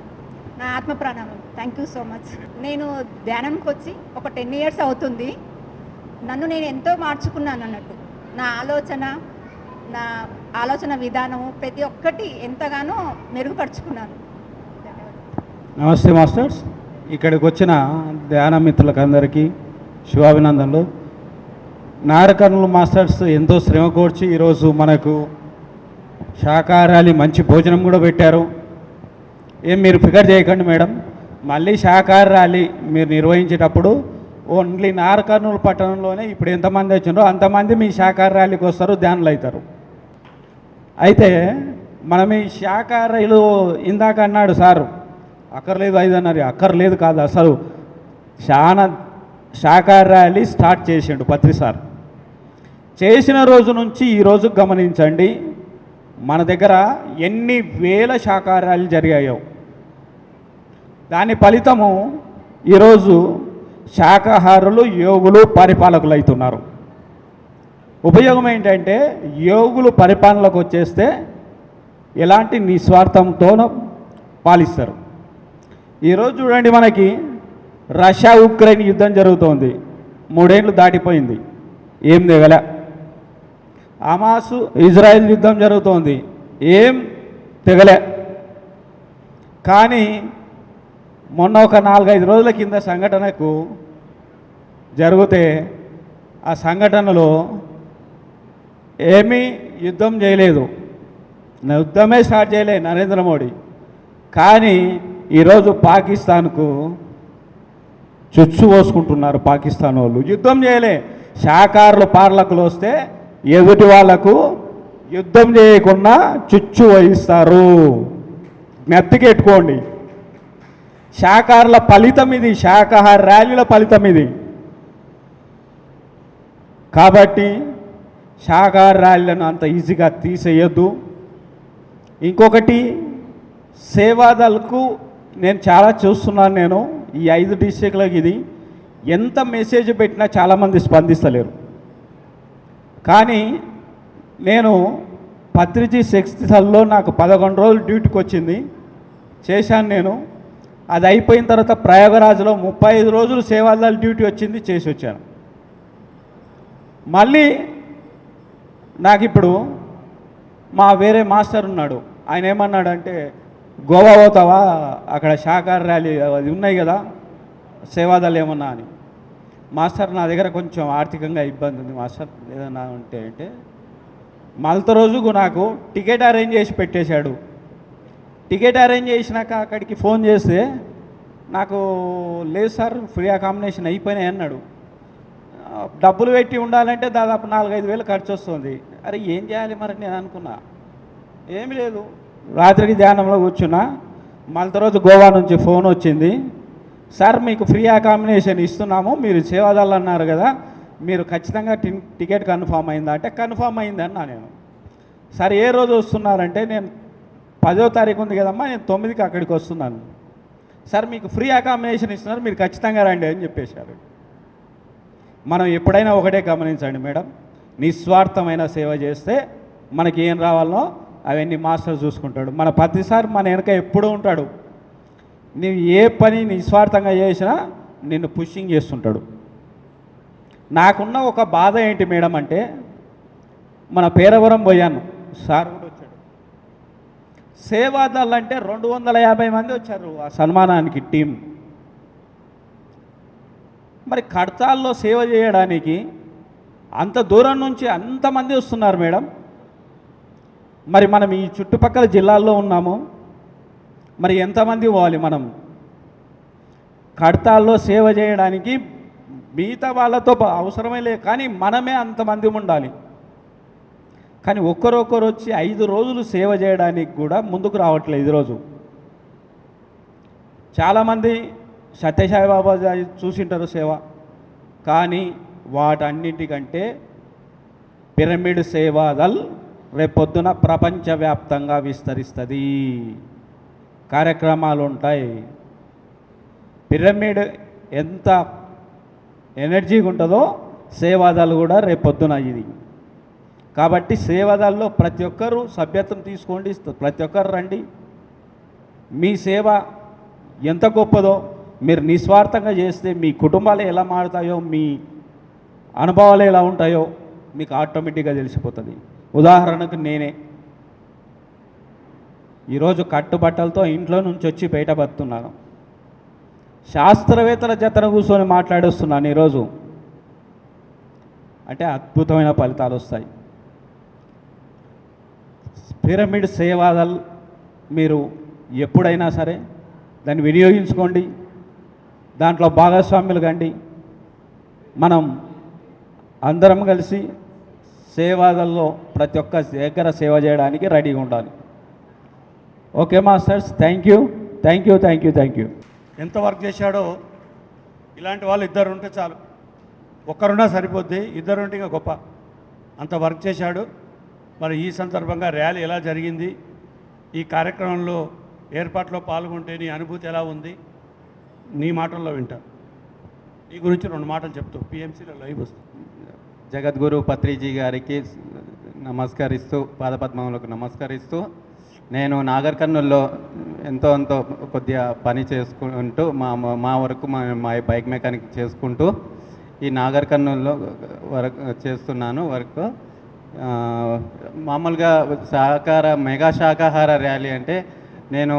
నా ఆత్మ ప్రణామం. Thank you so much. నేను ధ్యానంకి వచ్చి ఒక 10 years అవుతుంది. నన్ను నేను ఎంతో మార్చుకున్నాను అన్నట్టు. నా ఆలోచన విధానము ప్రతి ఒక్కటి ఎంతగానో మెరుగుపరుచుకున్నాను. నమస్తే మాస్టర్స్. ఇక్కడికి వచ్చిన ధ్యాన మిత్రులకు అందరికీ శుభాభినందనలు. నాగర్ కర్నూలు మాస్టర్స్ ఎంతో శ్రమ కోర్చి ఈరోజు మనకు శాకాహారాలు మంచి భోజనం కూడా పెట్టారు. మీరు ఫికర్ చేయకండి మేడం, మళ్ళీ శాకాహార ర్యాలీ మీరు నిర్వహించేటప్పుడు ఓన్లీ నాగర్ కర్నూలు పట్టణంలోనే ఇప్పుడు ఎంతమంది వచ్చినారో అంతమంది మీ శాకాహార ర్యాలీకి వస్తారు, ధ్యానులు అవుతారు. అయితే మనం ఈ శాకాహారాలు ఇందాక అన్నాడు సారు, అక్కర్లేదు 5 అన్నారు. అక్కర్లేదు కాదు, అసలు చాలా శాకాహార ర్యాలీ స్టార్ట్ చేసిండు పత్రి సార్. చేసిన రోజు నుంచి ఈరోజు గమనించండి, మన దగ్గర ఎన్ని వేల శాకాహార ర్యాలీలు జరిగాయో. దాని ఫలితము ఈరోజు శాకాహారులు యోగులు పరిపాలకులు అవుతున్నారు. ఉపయోగం ఏంటంటే యోగులు పరిపాలనకు వచ్చేస్తే ఎలాంటి నిస్వార్థంతోనూ పాలిస్తారు. ఈరోజు చూడండి, మనకి రష్యా ఉక్రెయిన్ యుద్ధం జరుగుతోంది, 3 ఏళ్ళు దాటిపోయింది, ఏం దిగలే. హమాసు ఇజ్రాయెల్ యుద్ధం జరుగుతోంది, ఏం తెగలే. కానీ మొన్న ఒక 4-5 రోజుల కింద సంఘటనకు జరిగితే ఆ సంఘటనలో ఏమీ యుద్ధం చేయలేదు, యుద్ధమే స్టార్ట్ చేయలే నరేంద్ర మోడీ. కానీ ఈరోజు పాకిస్తాన్కు చుచ్చు పోసుకుంటున్నారు పాకిస్తాన్ వాళ్ళు. యుద్ధం చేయలే, శాకాహారులు పాలకులు వస్తే ఎదుటి వాళ్లకు యుద్ధం చేయకుండా చుచ్చు వహిస్తారు. మెత్తికెట్టుకోండి. శాకాహారుల ఫలితం ఇది, శాకాహార ర్యాలీల ఫలితం ఇది. కాబట్టి శాకాహార ర్యాలీలను అంత ఈజీగా తీసేయొద్దు. ఇంకొకటి, సేవాదళకు నేను చాలా చూస్తున్నాను. నేను ఈ 5 డిస్ట్రిక్ట్లకు ఇది ఎంత మెసేజ్ పెట్టినా చాలామంది స్పందిస్తలేరు. కానీ నేను పత్రిజీ 6th సార్లో నాకు 11 రోజులు డ్యూటీకి వచ్చింది, చేశాను నేను. అది అయిపోయిన తర్వాత ప్రయాగరాజ్లో 35 రోజులు సేవాదళ డ్యూటీ వచ్చింది, చేసి వచ్చాను. మళ్ళీ నాకు ఇప్పుడు మా వేరే మాస్టర్ ఉన్నాడు, ఆయన ఏమన్నాడంటే, గోవా పోతావా, అక్కడ శాకాహార ర్యాలీ అది ఉన్నాయి కదా సేవాదళ ఏమన్నా అని. మాస్టర్ నా దగ్గర కొంచెం ఆర్థికంగా ఇబ్బంది ఉంది మాస్టర్, ఏదన్నా అంటే మళ్ళీ రోజుకు నాకు టికెట్ అరేంజ్ చేసి పెట్టేశాడు. టికెట్ అరేంజ్ చేసినాక అక్కడికి ఫోన్ చేస్తే నాకు లేదు సార్ ఫ్రీ అకామిడేషన్ అయిపోయినాయి అన్నాడు. డబ్బులు పెట్టి ఉండాలంటే దాదాపు 4-5 వేలు ఖర్చు వస్తుంది. అరే ఏం చేయాలి మరి నేను అనుకున్నా, ఏమి లేదు. రాత్రికి ధ్యానంలో కూర్చున్నా. మళ్ళీ రోజు గోవా నుంచి ఫోన్ వచ్చింది, సార్ మీకు ఫ్రీ అకామిడేషన్ ఇస్తున్నాము, మీరు సేవాదళ అన్నారు కదా, మీరు ఖచ్చితంగా టికెట్ కన్ఫామ్ అయిందా అంటే కన్ఫామ్ అయింది అన్నా నేను. సరే ఏ రోజు వస్తున్నారంటే నేను 10వ తారీఖు ఉంది కదమ్మా, నేను 9కి అక్కడికి వస్తున్నాను. సార్ మీకు ఫ్రీ అకామిడేషన్ ఇస్తున్నారు, మీరు ఖచ్చితంగా రండి అని చెప్పేశారు. మనం ఎప్పుడైనా ఒకటే గమనించండి మేడం, నిస్వార్థమైన సేవ చేస్తే మనకి ఏం రావాలనో అవన్నీ మాస్టర్ చూసుకుంటాడు. మన ప్రతిసారి మన వెనక ఎప్పుడూ ఉంటాడు. నీవు ఏ పని నిస్వార్థంగా చేసినా నిన్ను పుషింగ్ చేస్తుంటాడు. నాకున్న ఒక బాధ ఏంటి మేడం అంటే, మన పేరవరం పోయాను, సార్ కూడా వచ్చాడు. సేవాదాలు అంటే 250 మంది వచ్చారు ఆ సన్మానానికి టీం. మరి కడతాల్లో సేవ చేయడానికి అంత దూరం నుంచి అంతమంది వస్తున్నారు మేడం. మరి మనం ఈ చుట్టుపక్కల జిల్లాల్లో ఉన్నాము, మరి ఎంతమంది పోవాలి మనం కడతాల్లో సేవ చేయడానికి? మిగతా వాళ్ళతో అవసరమే లేదు, కానీ మనమే అంతమంది ఉండాలి. కానీ ఒక్కరొక్కరు వచ్చి 5 రోజులు సేవ చేయడానికి కూడా ముందుకు రావట్లేదు. ఈరోజు చాలామంది సత్యసాయి బాబా చూసింటారు సేవ, కానీ వాటన్నిటికంటే పిరమిడ్ సేవాదల్ రేపొద్దున ప్రపంచవ్యాప్తంగా విస్తరిస్తుంది. కార్యక్రమాలు ఉంటాయి. పిరమిడ్ ఎంత ఎనర్జీగా ఉంటుందో సేవాదాలు కూడా రేపొద్దున ఇది. కాబట్టి సేవాదాల్లో ప్రతి ఒక్కరూ సభ్యత్వం తీసుకోండి, ప్రతి ఒక్కరు రండి. మీ సేవ ఎంత గొప్పదో మీరు నిస్వార్థంగా చేస్తే మీ కుటుంబాలు ఎలా మారుతాయో, మీ అనుభవాలు ఎలా ఉంటాయో మీకు ఆటోమేటిక్గా తెలిసిపోతుంది. ఉదాహరణకు నేనే ఈరోజు కట్టుబట్టలతో ఇంట్లో నుంచి వచ్చి బయటపడుతున్నాను. శాస్త్రవేత్తల జతన కూర్చొని మాట్లాడొస్తున్నాను ఈరోజు. అంటే అద్భుతమైన ఫలితాలు వస్తాయి. పిరమిడ్ సేవాదల్ మీరు ఎప్పుడైనా సరే దాన్ని వినియోగించుకోండి, దాంట్లో భాగస్వాములు కండి. మనం అందరం కలిసి సేవాదల్లో ప్రతి ఒక్క దగ్గర సేవ చేయడానికి రెడీగా ఉండాలి. Okay masters, thank you thank you thank you thank you. ఎంత వర్క్ చేశాడో ఇలాంటి వాళ్ళు 2 ఉంటే చాలు. ఒక్కరున్నా సరిపోద్ది, 2 ఉంటే ఇంకా గొప్ప. అంత వర్క్ చేశాడు. మరి ఈ సందర్భంగా ర్యాలీ ఎలా జరిగింది, ఈ కార్యక్రమంలో ఏర్పాట్లో పాల్గొంటే నీ అనుభూతి ఎలా ఉంది, నీ మాటల్లో వింటా. ఈ గురించి 2 మాటలు చెప్తూ పిఎంసీలో లైవ్ వస్తుంది. జగద్గురు పత్రిజీ గారికి నమస్కరిస్తూ, పాదపద్మములకు నమస్కరిస్తూ, నేను నాగర్ కర్నూల్లో ఎంతో కొద్దిగా పని చేసుకుంటూ మా వరకు మా బైక్ మెకానిక్ చేసుకుంటూ ఈ నాగర్ కర్నూల్లో వర్క్ చేస్తున్నాను. వర్క్ మామూలుగా మెగా శాకాహార ర్యాలీ అంటే నేను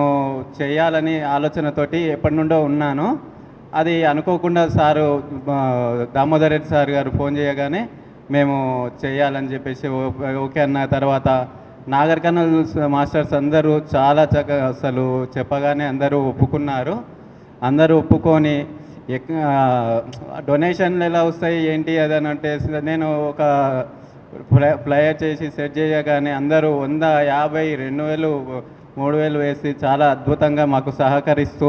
చేయాలని ఆలోచనతోటి ఎప్పటి నుండో ఉన్నాను. అది అనుకోకుండా సారు దామోదర్ రెడ్డి సార్ గారు ఫోన్ చేయగానే మేము చేయాలని చెప్పేసి ఓకే అన్న తర్వాత నాగర్ కర్నూల్ మాస్టర్స్ అందరూ చాలా చక్కగా అసలు చెప్పగానే అందరూ ఒప్పుకున్నారు. అందరూ ఒప్పుకొని డొనేషన్లు ఎలా వస్తాయి ఏంటి అదని అంటే నేను ఒక ఫ్లయర్ చేసి సెట్ చేయగానే అందరూ 100, 50, 2000, 3000 వేసి చాలా అద్భుతంగా మాకు సహకరిస్తూ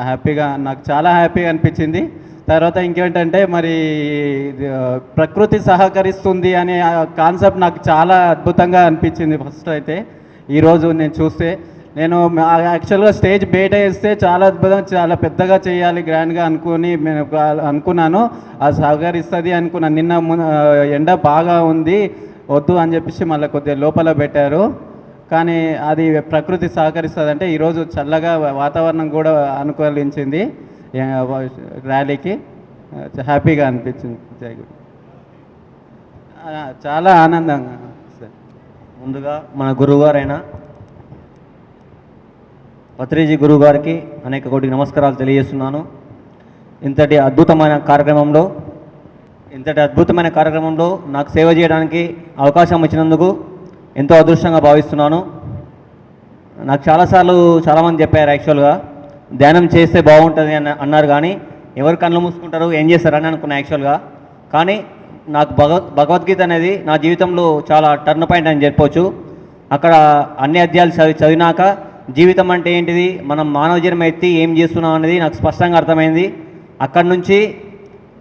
హ్యాపీగా, నాకు చాలా హ్యాపీగా అనిపించింది. తర్వాత ఇంకేంటంటే మరి ప్రకృతి సహకరిస్తుంది అనే కాన్సెప్ట్ నాకు చాలా అద్భుతంగా అనిపించింది. ఫస్ట్ అయితే ఈరోజు నేను చూస్తే నేను యాక్చువల్గా స్టేజ్ బయట వేస్తే చాలా అద్భుతంగా చాలా పెద్దగా చేయాలి గ్రాండ్గా అనుకున్నాను. అది సహకరిస్తుంది అనుకున్నాను. నిన్న ఎండ బాగా ఉంది వద్దు అని చెప్పేసి మళ్ళీ కొద్దిగా లోపల పెట్టారు. కానీ అది ప్రకృతి సహకరిస్తుంది అంటే ఈరోజు చల్లగా వాతావరణం కూడా అనుకూలించింది ర్యాలీకి. హ్యాపీగా అనిపించింది. చాలా ఆనందంగా. ముందుగా మన గురువుగారైన పత్రిజీ గురువు గారికి అనేక కోటి నమస్కారాలు తెలియజేస్తున్నాను. ఇంతటి అద్భుతమైన కార్యక్రమంలో నాకు సేవ చేయడానికి అవకాశం వచ్చినందుకు ఎంతో అదృష్టంగా భావిస్తున్నాను. నాకు చాలామంది చెప్పారు యాక్చువల్గా ధ్యానం చేస్తే బాగుంటుంది అని అన్నారు. కానీ ఎవరు కళ్ళు మూసుకుంటారు ఏం చేస్తారని అనుకున్నా యాక్చువల్గా. కానీ నాకు భగవద్గీత అనేది నా జీవితంలో చాలా టర్న్ పాయింట్ అని చెప్పవచ్చు. అక్కడ అన్ని అధ్యాయాలు చదివినాక జీవితం అంటే ఏంటిది, మనం మానవ జన్మ ఎత్తి ఏం చేస్తున్నాం అనేది నాకు స్పష్టంగా అర్థమైంది. అక్కడి నుంచి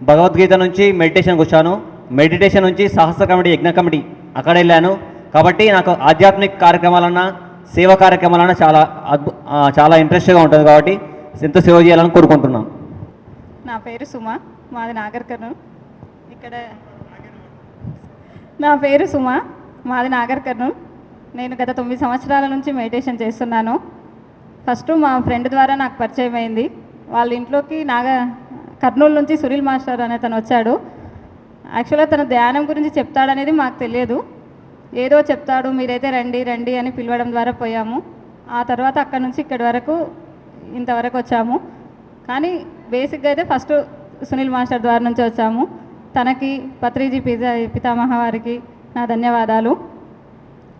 భగవద్గీత నుంచి మెడిటేషన్కి వచ్చాను. మెడిటేషన్ నుంచి సహస్ర కమిటీ, యజ్ఞ కమిటీ అక్కడ వెళ్ళాను. కాబట్టి నాకు ఆధ్యాత్మిక కార్యక్రమాలన్నా సేవా కార్యక్రమాలన్నా చాలా ఇంట్రెస్ట్గా ఉంటుంది. కాబట్టి ఎంతో సేవ చేయాలని కోరుకుంటున్నాను. నా పేరు సుమ, మాది నాగర్ కర్నూల్. ఇక్కడ నా పేరు సుమ, మాది నాగర్ కర్నూల్. నేను గత 9 సంవత్సరాల నుంచి మెడిటేషన్ చేస్తున్నాను. ఫస్ట్ మా ఫ్రెండ్ ద్వారా నాకు పరిచయం అయింది. వాళ్ళ ఇంట్లోకి కర్నూలు నుంచి సునీల్ మాస్టర్ అనే తను వచ్చాడు. యాక్చువల్గా తను ధ్యానం గురించి చెప్తాడనేది మాకు తెలియదు. ఏదో చెప్తాడు, మీరైతే రండి రండి అని పిలవడం ద్వారా పోయాము. ఆ తర్వాత అక్కడి నుంచి ఇక్కడి వరకు ఇంతవరకు వచ్చాము. కానీ బేసిక్గా అయితే ఫస్ట్ సునీల్ మాస్టర్ ద్వారా నుంచి వచ్చాము. తనకి పత్రిజీ పితామహ వారికి నా ధన్యవాదాలు.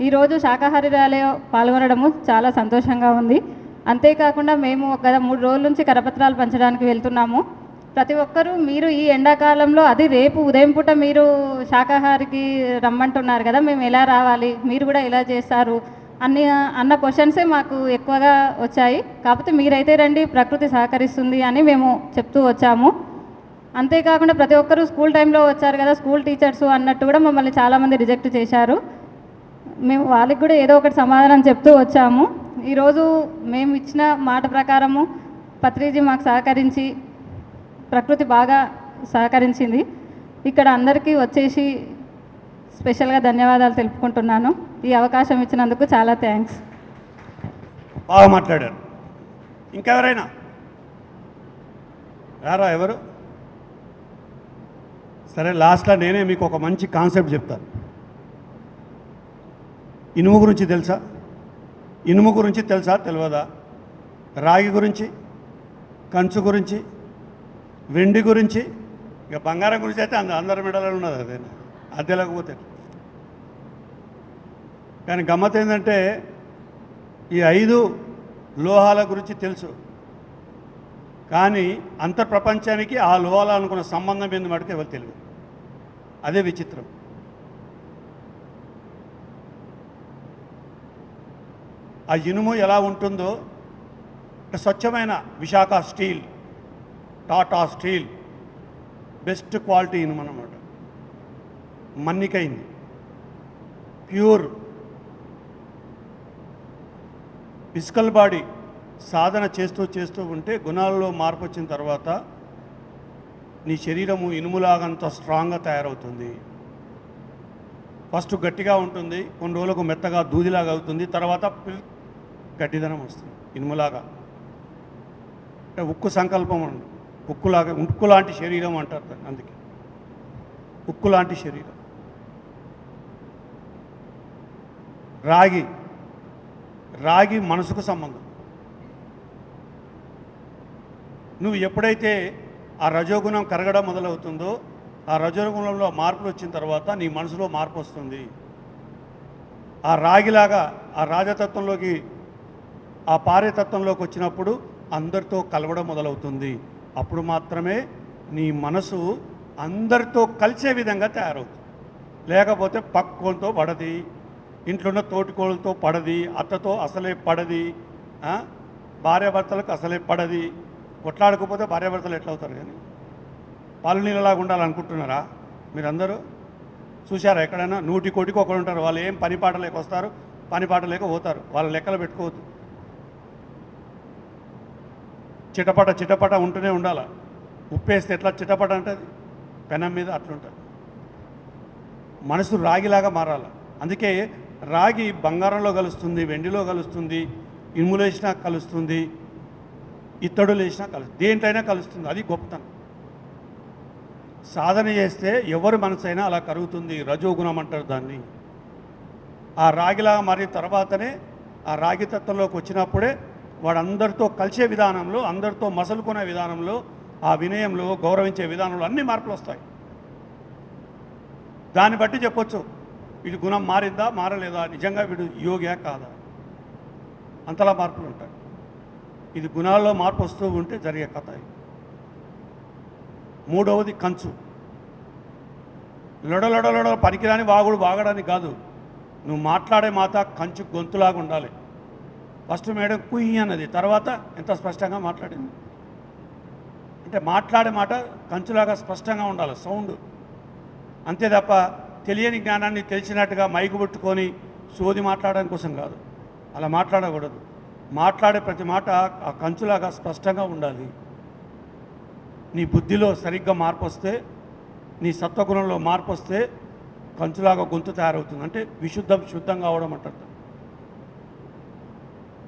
ఈరోజు శాకాహారి ర్యాలీలో పాల్గొనడము చాలా సంతోషంగా ఉంది. అంతేకాకుండా మేము గత 3 రోజుల నుంచి కరపత్రాలు పంచడానికి వెళ్తున్నాము. ప్రతి ఒక్కరూ మీరు ఈ ఎండాకాలంలో, అది రేపు ఉదయం పూట మీరు శాకాహారికి రమ్మంటున్నారు కదా, మేము ఎలా రావాలి, మీరు కూడా ఎలా చేస్తారు అన్న క్వశ్చన్సే మాకు ఎక్కువగా వచ్చాయి. కాకపోతే మీరైతే రండి, ప్రకృతి సహకరిస్తుంది అని మేము చెప్తూ వచ్చాము. అంతేకాకుండా ప్రతి ఒక్కరూ స్కూల్ టైంలో వచ్చారు కదా, స్కూల్ టీచర్స్ అన్నట్టు కూడా మమ్మల్ని చాలామంది రిజెక్ట్ చేశారు. మేము వాళ్ళకి కూడా ఏదో ఒకటి సమాధానం చెప్తూ వచ్చాము. ఈరోజు మేము ఇచ్చిన మాట ప్రకారము పత్రిజీ మాకు సహకరించి, ప్రకృతి బాగా సహకరించింది. ఇక్కడ అందరికీ వచ్చేసి స్పెషల్గా ధన్యవాదాలు తెలుపుకుంటున్నాను. ఈ అవకాశం ఇచ్చినందుకు చాలా థ్యాంక్స్. బాగా మాట్లాడారు. ఇంకెవరైనా రారా? ఎవరు? సరే, లాస్ట్లో నేనే మీకు ఒక మంచి కాన్సెప్ట్ చెప్తాను. ఇనుము గురించి తెలుసా? ఇనుము గురించి తెలుసా, తెలియదా? రాగి గురించి, కంచు గురించి, వెండి గురించి, ఇక బంగారం గురించి అయితే అందరి మెడలో ఉన్నది. అదే అది తెలియకపోతే. కానీ గమ్మత్ ఏంటంటే ఈ 5 లోహాల గురించి తెలుసు, కానీ అంతర్ప్రపంచానికి ఆ లోహాలు అనుకున్న సంబంధం ఏంది మటుకు ఎవరు తెలియదు. అదే విచిత్రం. ఆ ఇనుము ఎలా ఉంటుందో, స్వచ్ఛమైన Visakha steel, Tata steel best quality ఇనుము అన్నమాట. మన్నికైంది, ప్యూర్ ఫిజికల్ బాడీ సాధన చేస్తూ ఉంటే గుణాలలో మార్పు వచ్చిన తర్వాత నీ శరీరము ఇనుములాగంత స్ట్రాంగ్గా తయారవుతుంది. ఫస్ట్ గట్టిగా ఉంటుంది, కొన్ని రోజులకు మెత్తగా దూదిలాగా అవుతుంది, తర్వాత గట్టిదనం వస్తుంది ఇనుములాగా. అంటే ఉక్కు సంకల్పం అండి, ఉక్కు లాంటి శరీరం అంటారు. అందుకే ఉక్కు లాంటి శరీరం. రాగి మనసుకు సంబంధం. నువ్వు ఎప్పుడైతే ఆ రజోగుణం కరగడం మొదలవుతుందో, ఆ రజోగుణంలో మార్పులు వచ్చిన తర్వాత నీ మనసులో మార్పు వస్తుంది. ఆ రాగిలాగా ఆ రాజతత్వంలోకి, ఆ పారేతత్వంలోకి వచ్చినప్పుడు అందరితో కలవడం మొదలవుతుంది. అప్పుడు మాత్రమే నీ మనసు అందరితో కలిసే విధంగా తయారవుతుంది. లేకపోతే పక్కోళ్ళతో పడది, ఇంట్లో ఉన్న తోటికోళ్ళతో పడది, అత్తతో అసలే పడది, భార్యాభర్తలకు అసలే పడది. కొట్లాడకపోతే భార్యాభర్తలు ఎట్లా అవుతారు? కానీ పాలు నీళ్ళలాగా ఉండాలనుకుంటున్నారా మీరందరూ? చూశారా ఎక్కడైనా? 100 కోటికి ఒకరు ఉంటారు, వాళ్ళు ఏం పని పాట లేక వస్తారు, పని పాట లేక పోతారు. వాళ్ళ లెక్కలు పెట్టుకోవద్దు. చిటపట ఉంటూనే ఉండాలి. ఉప్పేస్తే ఎట్లా చిటపట అంటుంది పెనం మీద, అట్లుంటుంది. మనసు రాగిలాగా మారాలి. అందుకే రాగి బంగారంలో కలుస్తుంది, వెండిలో కలుస్తుంది, ఇనుములో వేసినా కలుస్తుంది, ఇత్తడులు వేసినా కలుస్తుంది, దేంట్లైనా కలుస్తుంది. అది గొప్పతనం. సాధన చేస్తే ఎవరి మనసైనా అలా కరుగుతుంది. రజోగుణం అంటారు దాన్ని. ఆ రాగిలాగా మారిన తర్వాతనే, ఆ రాగి తత్వంలోకి వచ్చినప్పుడే వాడు అందరితో కలిసే విధానంలో, అందరితో మసలుకునే విధానంలో, ఆ వినయంలో, గౌరవించే విధానంలో అన్ని మార్పులు వస్తాయి. దాన్ని బట్టి చెప్పొచ్చు వీడి గుణం మారిందా, మారలేదా, నిజంగా వీడు యోగియా కాదా. అంతలా మార్పులు ఉంటాయి. ఇది గుణాల్లో మార్పు వస్తూ ఉంటే జరిగే కథ. మూడవది కంచు. లొడలొడలొడ పనికిరాని వాగుడు వాగడానికి కాదు, నువ్వు మాట్లాడే మాట కంచు గొంతులాగా ఉండాలి. ఫస్ట్ మేడం కుయ్యి అన్నది, తర్వాత ఎంత స్పష్టంగా మాట్లాడింది. అంటే మాట్లాడే మాట కంచులాగా స్పష్టంగా ఉండాలి, సౌండ్. అంతే తప్ప తెలియని జ్ఞానాన్ని తెలిసినట్టుగా మైకు పట్టుకొని సోది మాట్లాడడం కోసం కాదు, అలా మాట్లాడకూడదు. మాట్లాడే ప్రతి మాట ఆ కంచులాగా స్పష్టంగా ఉండాలి. నీ బుద్ధిలో సరిగ్గా మార్పు వస్తే, నీ సత్వగుణంలో మార్పు వస్తే కంచులాగా గొంతు తయారవుతుంది. అంటే శుద్ధంగా అవడం అంటారు.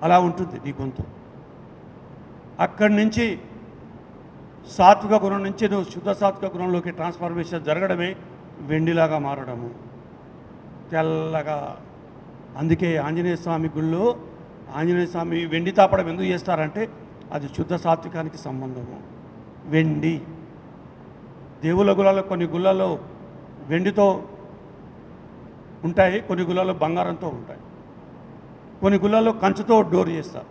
అలా ఉంటుంది నీ గొంతు. అక్కడి నుంచి సాత్విక గుణం నుంచి నువ్వు శుద్ధ సాత్విక గుణంలోకి ట్రాన్స్ఫర్మేషన్ జరగడమే వెండిలాగా మారడము, తెల్లగా. అందుకే ఆంజనేయ స్వామి గుళ్ళో ఆంజనేయ స్వామి వెండి తాపడం ఎందుకు చేస్తారంటే అది శుద్ధ సాత్వికానికి సంబంధము. వెండి దేవుళ్ళ గుళ్ళలో కొన్ని గుళ్ళలో వెండితో ఉంటాయి, కొన్ని గుళ్ళలో బంగారంతో ఉంటాయి, కొన్ని గుళ్ళలో కంచుతో డోర్ చేస్తారు.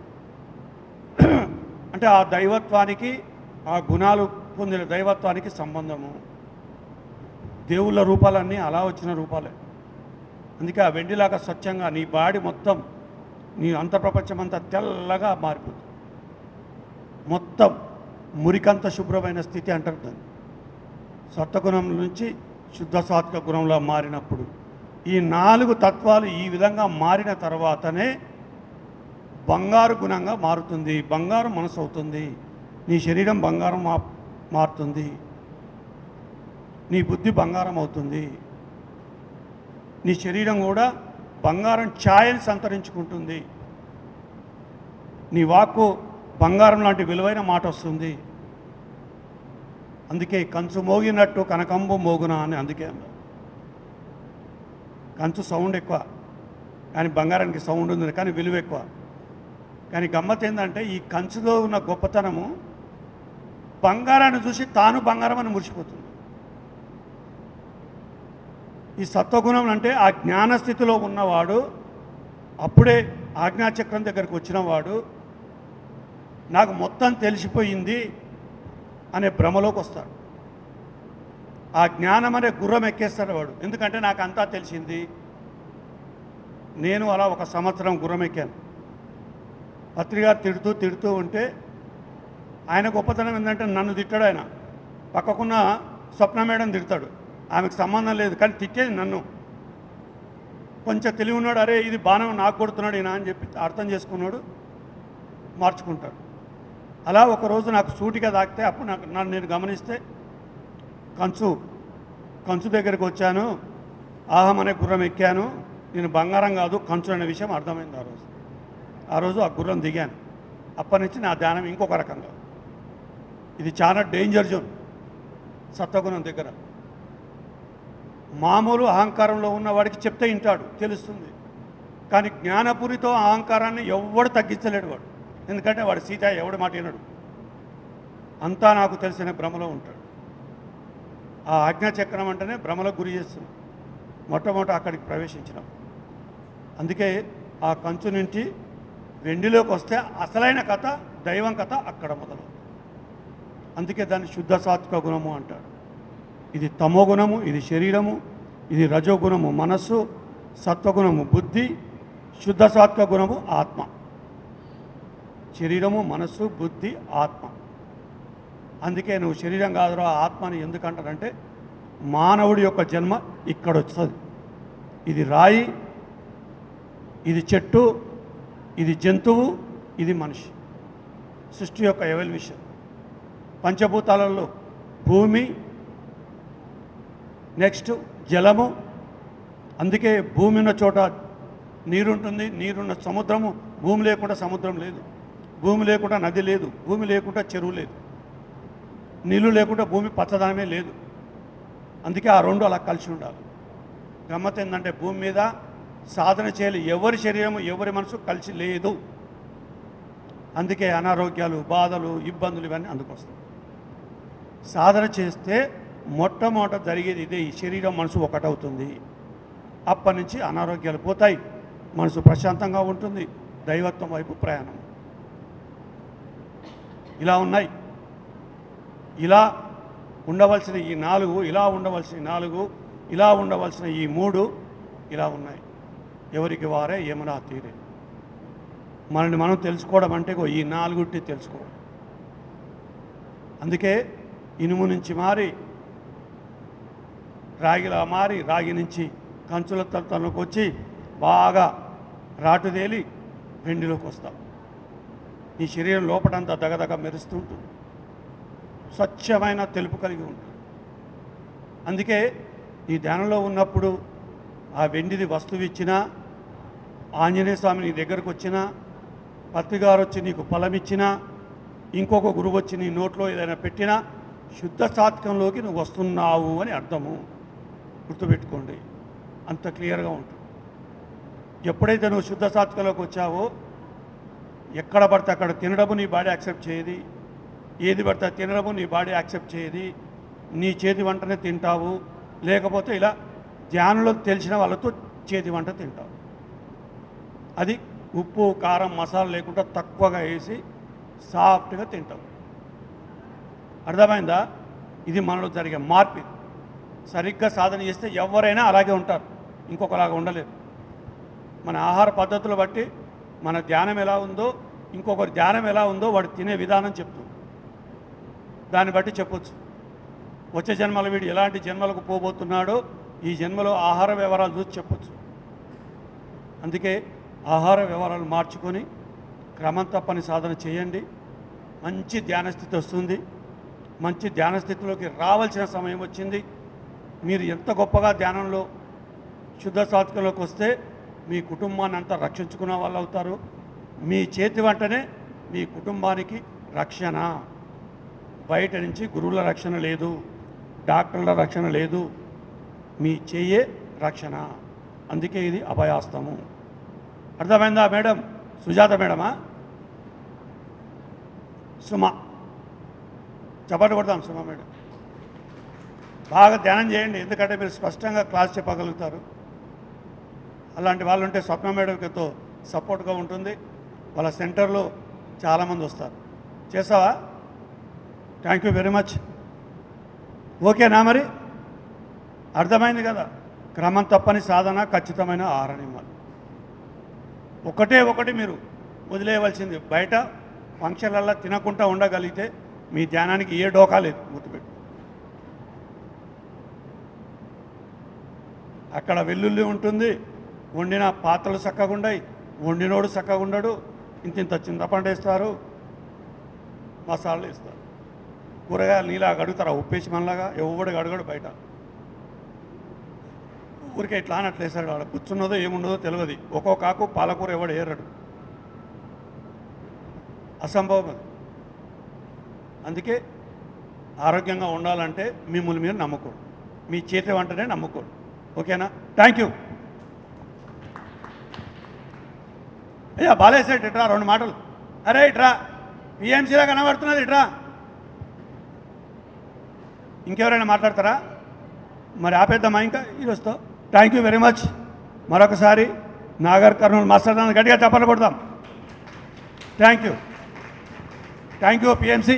అంటే ఆ దైవత్వానికి, ఆ గుణాలు పొందిన దైవత్వానికి సంబంధము. దేవుళ్ళ రూపాలన్నీ అలా వచ్చిన రూపాలే. అందుకే ఆ వెండిలాగా స్వచ్ఛంగా నీ బాడీ మొత్తం, నీ అంతర్ప్రపంచమంతా తెల్లగా మారిపోతుంది. మొత్తం మురికంత శుభ్రమైన స్థితి అంటారు దాన్ని. సత్వగుణం నుంచి శుద్ధ సాత్విక గుణంలో మారినప్పుడు ఈ 4 తత్వాలు ఈ విధంగా మారిన తర్వాతనే బంగారు గుణంగా మారుతుంది. బంగారు మనసు అవుతుంది. నీ శరీరం బంగారం మారుతుంది. నీ బుద్ధి బంగారం అవుతుంది. నీ శరీరం కూడా బంగారం ఛాయని సంతరించుకుంటుంది. నీ వాక్కు బంగారం లాంటి విలువైన మాట వస్తుంది. అందుకే కంచు మోగినట్టు కనకంబు మోగునా అని అందుకే కంచు సౌండ్ ఎక్కువ, కానీ బంగారానికి సౌండ్ ఉంది, కానీ విలువ ఎక్కువ. కానీ గమ్మత్ ఏంటంటే ఈ కంచులో ఉన్న గొప్పతనము బంగారాన్ని చూసి తాను బంగారం అని మురిసిపోతుంది. ఈ సత్వగుణం అంటే ఆ జ్ఞానస్థితిలో ఉన్నవాడు, అప్పుడే ఆజ్ఞాచక్రం దగ్గరికి వచ్చినవాడు నాకు మొత్తం తెలిసిపోయింది అనే భ్రమలోకి వస్తాడు. ఆ జ్ఞానం అనే గుర్రం ఎక్కేస్తాడు వాడు. ఎందుకంటే నాకు అంతా తెలిసింది. నేను అలా 1 సంవత్సరం గుర్రం ఎక్కాను. పత్రిక తిడుతూ ఉంటే ఆయన గొప్పతనం ఏంటంటే నన్ను తిట్టాడు. ఆయన పక్కకున్న స్వప్న మేడం తిడతాడు, ఆమెకు సంబంధం లేదు, కానీ తిట్టేది నన్ను. కొంచెం తెలివి ఉన్నాడు, అరే ఇది బాణం నాకు కొడుతున్నాడు ఈయన అని చెప్పి అర్థం చేసుకున్నాడు, మార్చుకుంటాడు. అలా ఒకరోజు నాకు సూటిగా తాకితే అప్పుడు నన్ను నేను గమనిస్తే కంచు దగ్గరికి వచ్చాను, ఆహం అనే గుర్రం ఎక్కాను, నేను బంగారం కాదు కంచు అనే విషయం అర్థమైంది. ఆ రోజు ఆ గుర్రం దిగాను. అప్పటి నుంచి నా ధ్యానం ఇంకొక రకంగా. ఇది చాలా డేంజర్ జోన్ సత్వగుణం దగ్గర. మామూలు అహంకారంలో ఉన్నవాడికి చెప్తే వింటాడు, తెలుస్తుంది. కానీ జ్ఞానపురితో అహంకారాన్ని ఎవడు తగ్గించలేడు వాడు. ఎందుకంటే వాడు సీత ఎవడు మాట వినడు, అంతా నాకు తెలిసిన భ్రమలో ఉంటాడు. ఆ ఆజ్ఞాచక్రం అంటేనే భ్రమలకు గురి చేస్తుంది మొట్టమొదట అక్కడికి ప్రవేశించినాం. అందుకే ఆ కంచు నుంచి వెండిలోకి వస్తే అసలైన కథ, దైవం కథ అక్కడ మొదలు. అందుకే దాన్ని శుద్ధ సాత్విక గుణము అంటారు. ఇది తమో గుణము, ఇది శరీరము, ఇది రజోగుణము మనస్సు, సత్వగుణము బుద్ధి, శుద్ధ సాత్విక గుణము ఆత్మ. శరీరము మనస్సు బుద్ధి ఆత్మ. అందుకే నువ్వు శరీరం కాదురా ఆత్మని ఎందుకంటారంటే మానవుడి యొక్క జన్మ ఇక్కడ వస్తుంది. ఇది రాయి, ఇది చెట్టు, ఇది జంతువు, ఇది మనిషి. సృష్టి యొక్క ఎవల్యూషన్. పంచభూతాలలో భూమి, నెక్స్ట్ జలము. అందుకే భూమి ఉన్న చోట నీరుంటుంది, నీరున్న సముద్రము. భూమి లేకుండా సముద్రం లేదు, భూమి లేకుండా నది లేదు, భూమి లేకుండా చెరువు లేదు, నీళ్ళు లేకుండా భూమి పచ్చదనమే లేదు. అందుకే ఆ రెండు అలా కలిసి ఉండాలి. గమ్మత్ ఏంటంటే భూమి మీద సాధన చేయాలి ఎవరి శరీరము ఎవరి మనసు కలిసి లేదు. అందుకే అనారోగ్యాలు బాధలు ఇబ్బందులు ఇవన్నీ అందుకొస్తాయి. సాధన చేస్తే మొట్టమొదట జరిగేది ఇదే, ఈ శరీరం మనసు ఒకటవుతుంది. అప్పటి నుంచి అనారోగ్యాలు పోతాయి, మనసు ప్రశాంతంగా ఉంటుంది, దైవత్వం వైపు ప్రయాణం. ఇలా ఉన్నాయి. ఇలా ఉండవలసిన ఈ 4, ఇలా ఉండవలసిన 4, ఇలా ఉండవలసిన ఈ 3 ఇలా ఉన్నాయి. ఎవరికి వారే ఏమన్నా తీరే. మనల్ని మనం తెలుసుకోవడం అంటే ఈ 4 తెలుసుకోవడం. అందుకే ఇనుము నుంచి మారి రాగిలా మారి, రాగి నుంచి కంచుల తనకు వచ్చి బాగా రాటుదేలి వెండిలోకి వస్తాం. నీ శరీరం లోపటంతా దగదగ మెరుస్తుంటుంది, స్వచ్ఛమైన తెలుపు కలిగి ఉంటుంది. అందుకే నీ ధ్యానంలో ఉన్నప్పుడు ఆ వెండిది వస్తువు ఇచ్చినా, ఆంజనేయ స్వామి నీ దగ్గరకు వచ్చినా, పత్రిగారు వచ్చి నీకు ఫలం ఇచ్చినా, ఇంకొక గురువు వచ్చి నీ నోట్లో ఏదైనా పెట్టినా శుద్ధ సాత్కంలోకి నువ్వు వస్తున్నావు అని అర్థము. గుర్తుపెట్టుకోండి, అంత క్లియర్గా ఉంటుంది. ఎప్పుడైతే నువ్వు శుద్ధ సాత్కంలోకి వచ్చావో ఎక్కడ పడితే అక్కడ తినడము నీ బాడీ యాక్సెప్ట్ చేయదు, ఏది పడితే తినడము నీ బాడీ యాక్సెప్ట్ చేయదు. నీ చేతి వంటనే తింటావు, లేకపోతే ఇలా ధ్యానంలో తెలిసిన వాళ్ళతో చేతి వంట తింటావు. అది ఉప్పు కారం మసాలా లేకుండా తక్కువగా వేసి సాఫ్ట్గా తింటావు. అర్థమైందా? ఇది మనలో జరిగే మార్పు. సరిగ్గా సాధన చేస్తే ఎవరైనా అలాగే ఉంటారు, ఇంకొకలాగా ఉండలేరు. మన ఆహార పద్ధతులు బట్టి మన ధ్యానం ఎలా ఉందో, ఇంకొకరి ధ్యానం ఎలా ఉందో వాడు తినే విధానం చెప్తుంది. దాన్ని బట్టి చెప్పొచ్చు వచ్చే జన్మల వీడు ఎలాంటి జన్మలకు పోబోతున్నాడో ఈ జన్మలో ఆహార వ్యవహారాలు చూసి చెప్పొచ్చు. అందుకే ఆహార వ్యవహారాలు మార్చుకొని క్రమం తప్పని సాధన చేయండి. మంచి ధ్యానస్థితి వస్తుంది. మంచి ధ్యానస్థితిలోకి రావాల్సిన సమయం వచ్చింది. మీరు ఎంత గొప్పగా ధ్యానంలో శుద్ధ సాత్కంలోకి వస్తే మీ కుటుంబాన్ని అంతా రక్షించుకున్న వాళ్ళు అవుతారు. మీ చేతి వంటనే మీ కుటుంబానికి రక్షణ. బయట నుంచి గురువుల రక్షణ లేదు, డాక్టర్ల రక్షణ లేదు, మీ చెయ్యే రక్షణ. అందుకే ఇది అభయాస్తము. అర్థమైందా మేడం? సుజాత మేడమా? సుమ, చప్పట్లు కొడతాం. సుమ మేడం బాగా ధ్యానం చేయండి, ఎందుకంటే మీరు స్పష్టంగా క్లాస్ చెప్పగలుగుతారు. అలాంటి వాళ్ళు ఉంటే స్వప్న మేడంతో సపోర్ట్గా ఉంటుంది. వాళ్ళ సెంటర్లో చాలామంది వస్తారు. చేసావా? Thank you very much. ఓకేనా? మరి అర్థమైంది కదా? క్రమం తప్పని సాధన, ఖచ్చితమైన ఆహార నియమాలు. ఒకటి మీరు వదిలేయవలసింది. బయట ఫంక్షన్లల్లో తినకుండా ఉండగలిగితే మీ ధ్యానానికి ఏ డోకా లేదు. గుర్తుపెట్టు. అక్కడ వెల్లుల్లి ఉంటుంది, వండిన పాత్రలు చక్కగా ఉండయి, వండినోడు చక్కగా ఉండడు. ఇంత చింతపండు వేస్తారు, మసాలాలు వేస్తారు, కూరగాయలు నీలా గడుగుతారా ఉప్పేసి మనలాగా? ఎవడు గడగడు బయట. ఊరికే ఇట్లా అని అట్లా వేస్తాడు. వాడు కూర్చున్నదో ఏముండదో తెలియదు. ఒక్కొక్క ఆకు పాలకూర ఎవడు ఏరడు, అసంభవం అది. అందుకే ఆరోగ్యంగా ఉండాలంటే మిమ్మల్ని మీరు నమ్ముకోండి, మీ చేతి వంటనే నమ్ముకోండి. ఓకేనా? Thank you. అయ్యా బాలేసేట్ ఇట్రా, 2 మాటలు. అరే ఇట్రా, పిఎంసీలా కనబడుతున్నది, ఇట్రా. ఇంకెవరైనా మాట్లాడతారా? మరి ఆపేద్దామా ఇంకా ఈరోజుతో? Thank you very much. మరొకసారి నాగర్ కర్నూలు మాస్టర్ గట్టిగా చప్పట్లు కొడదాం. Thank you PMC.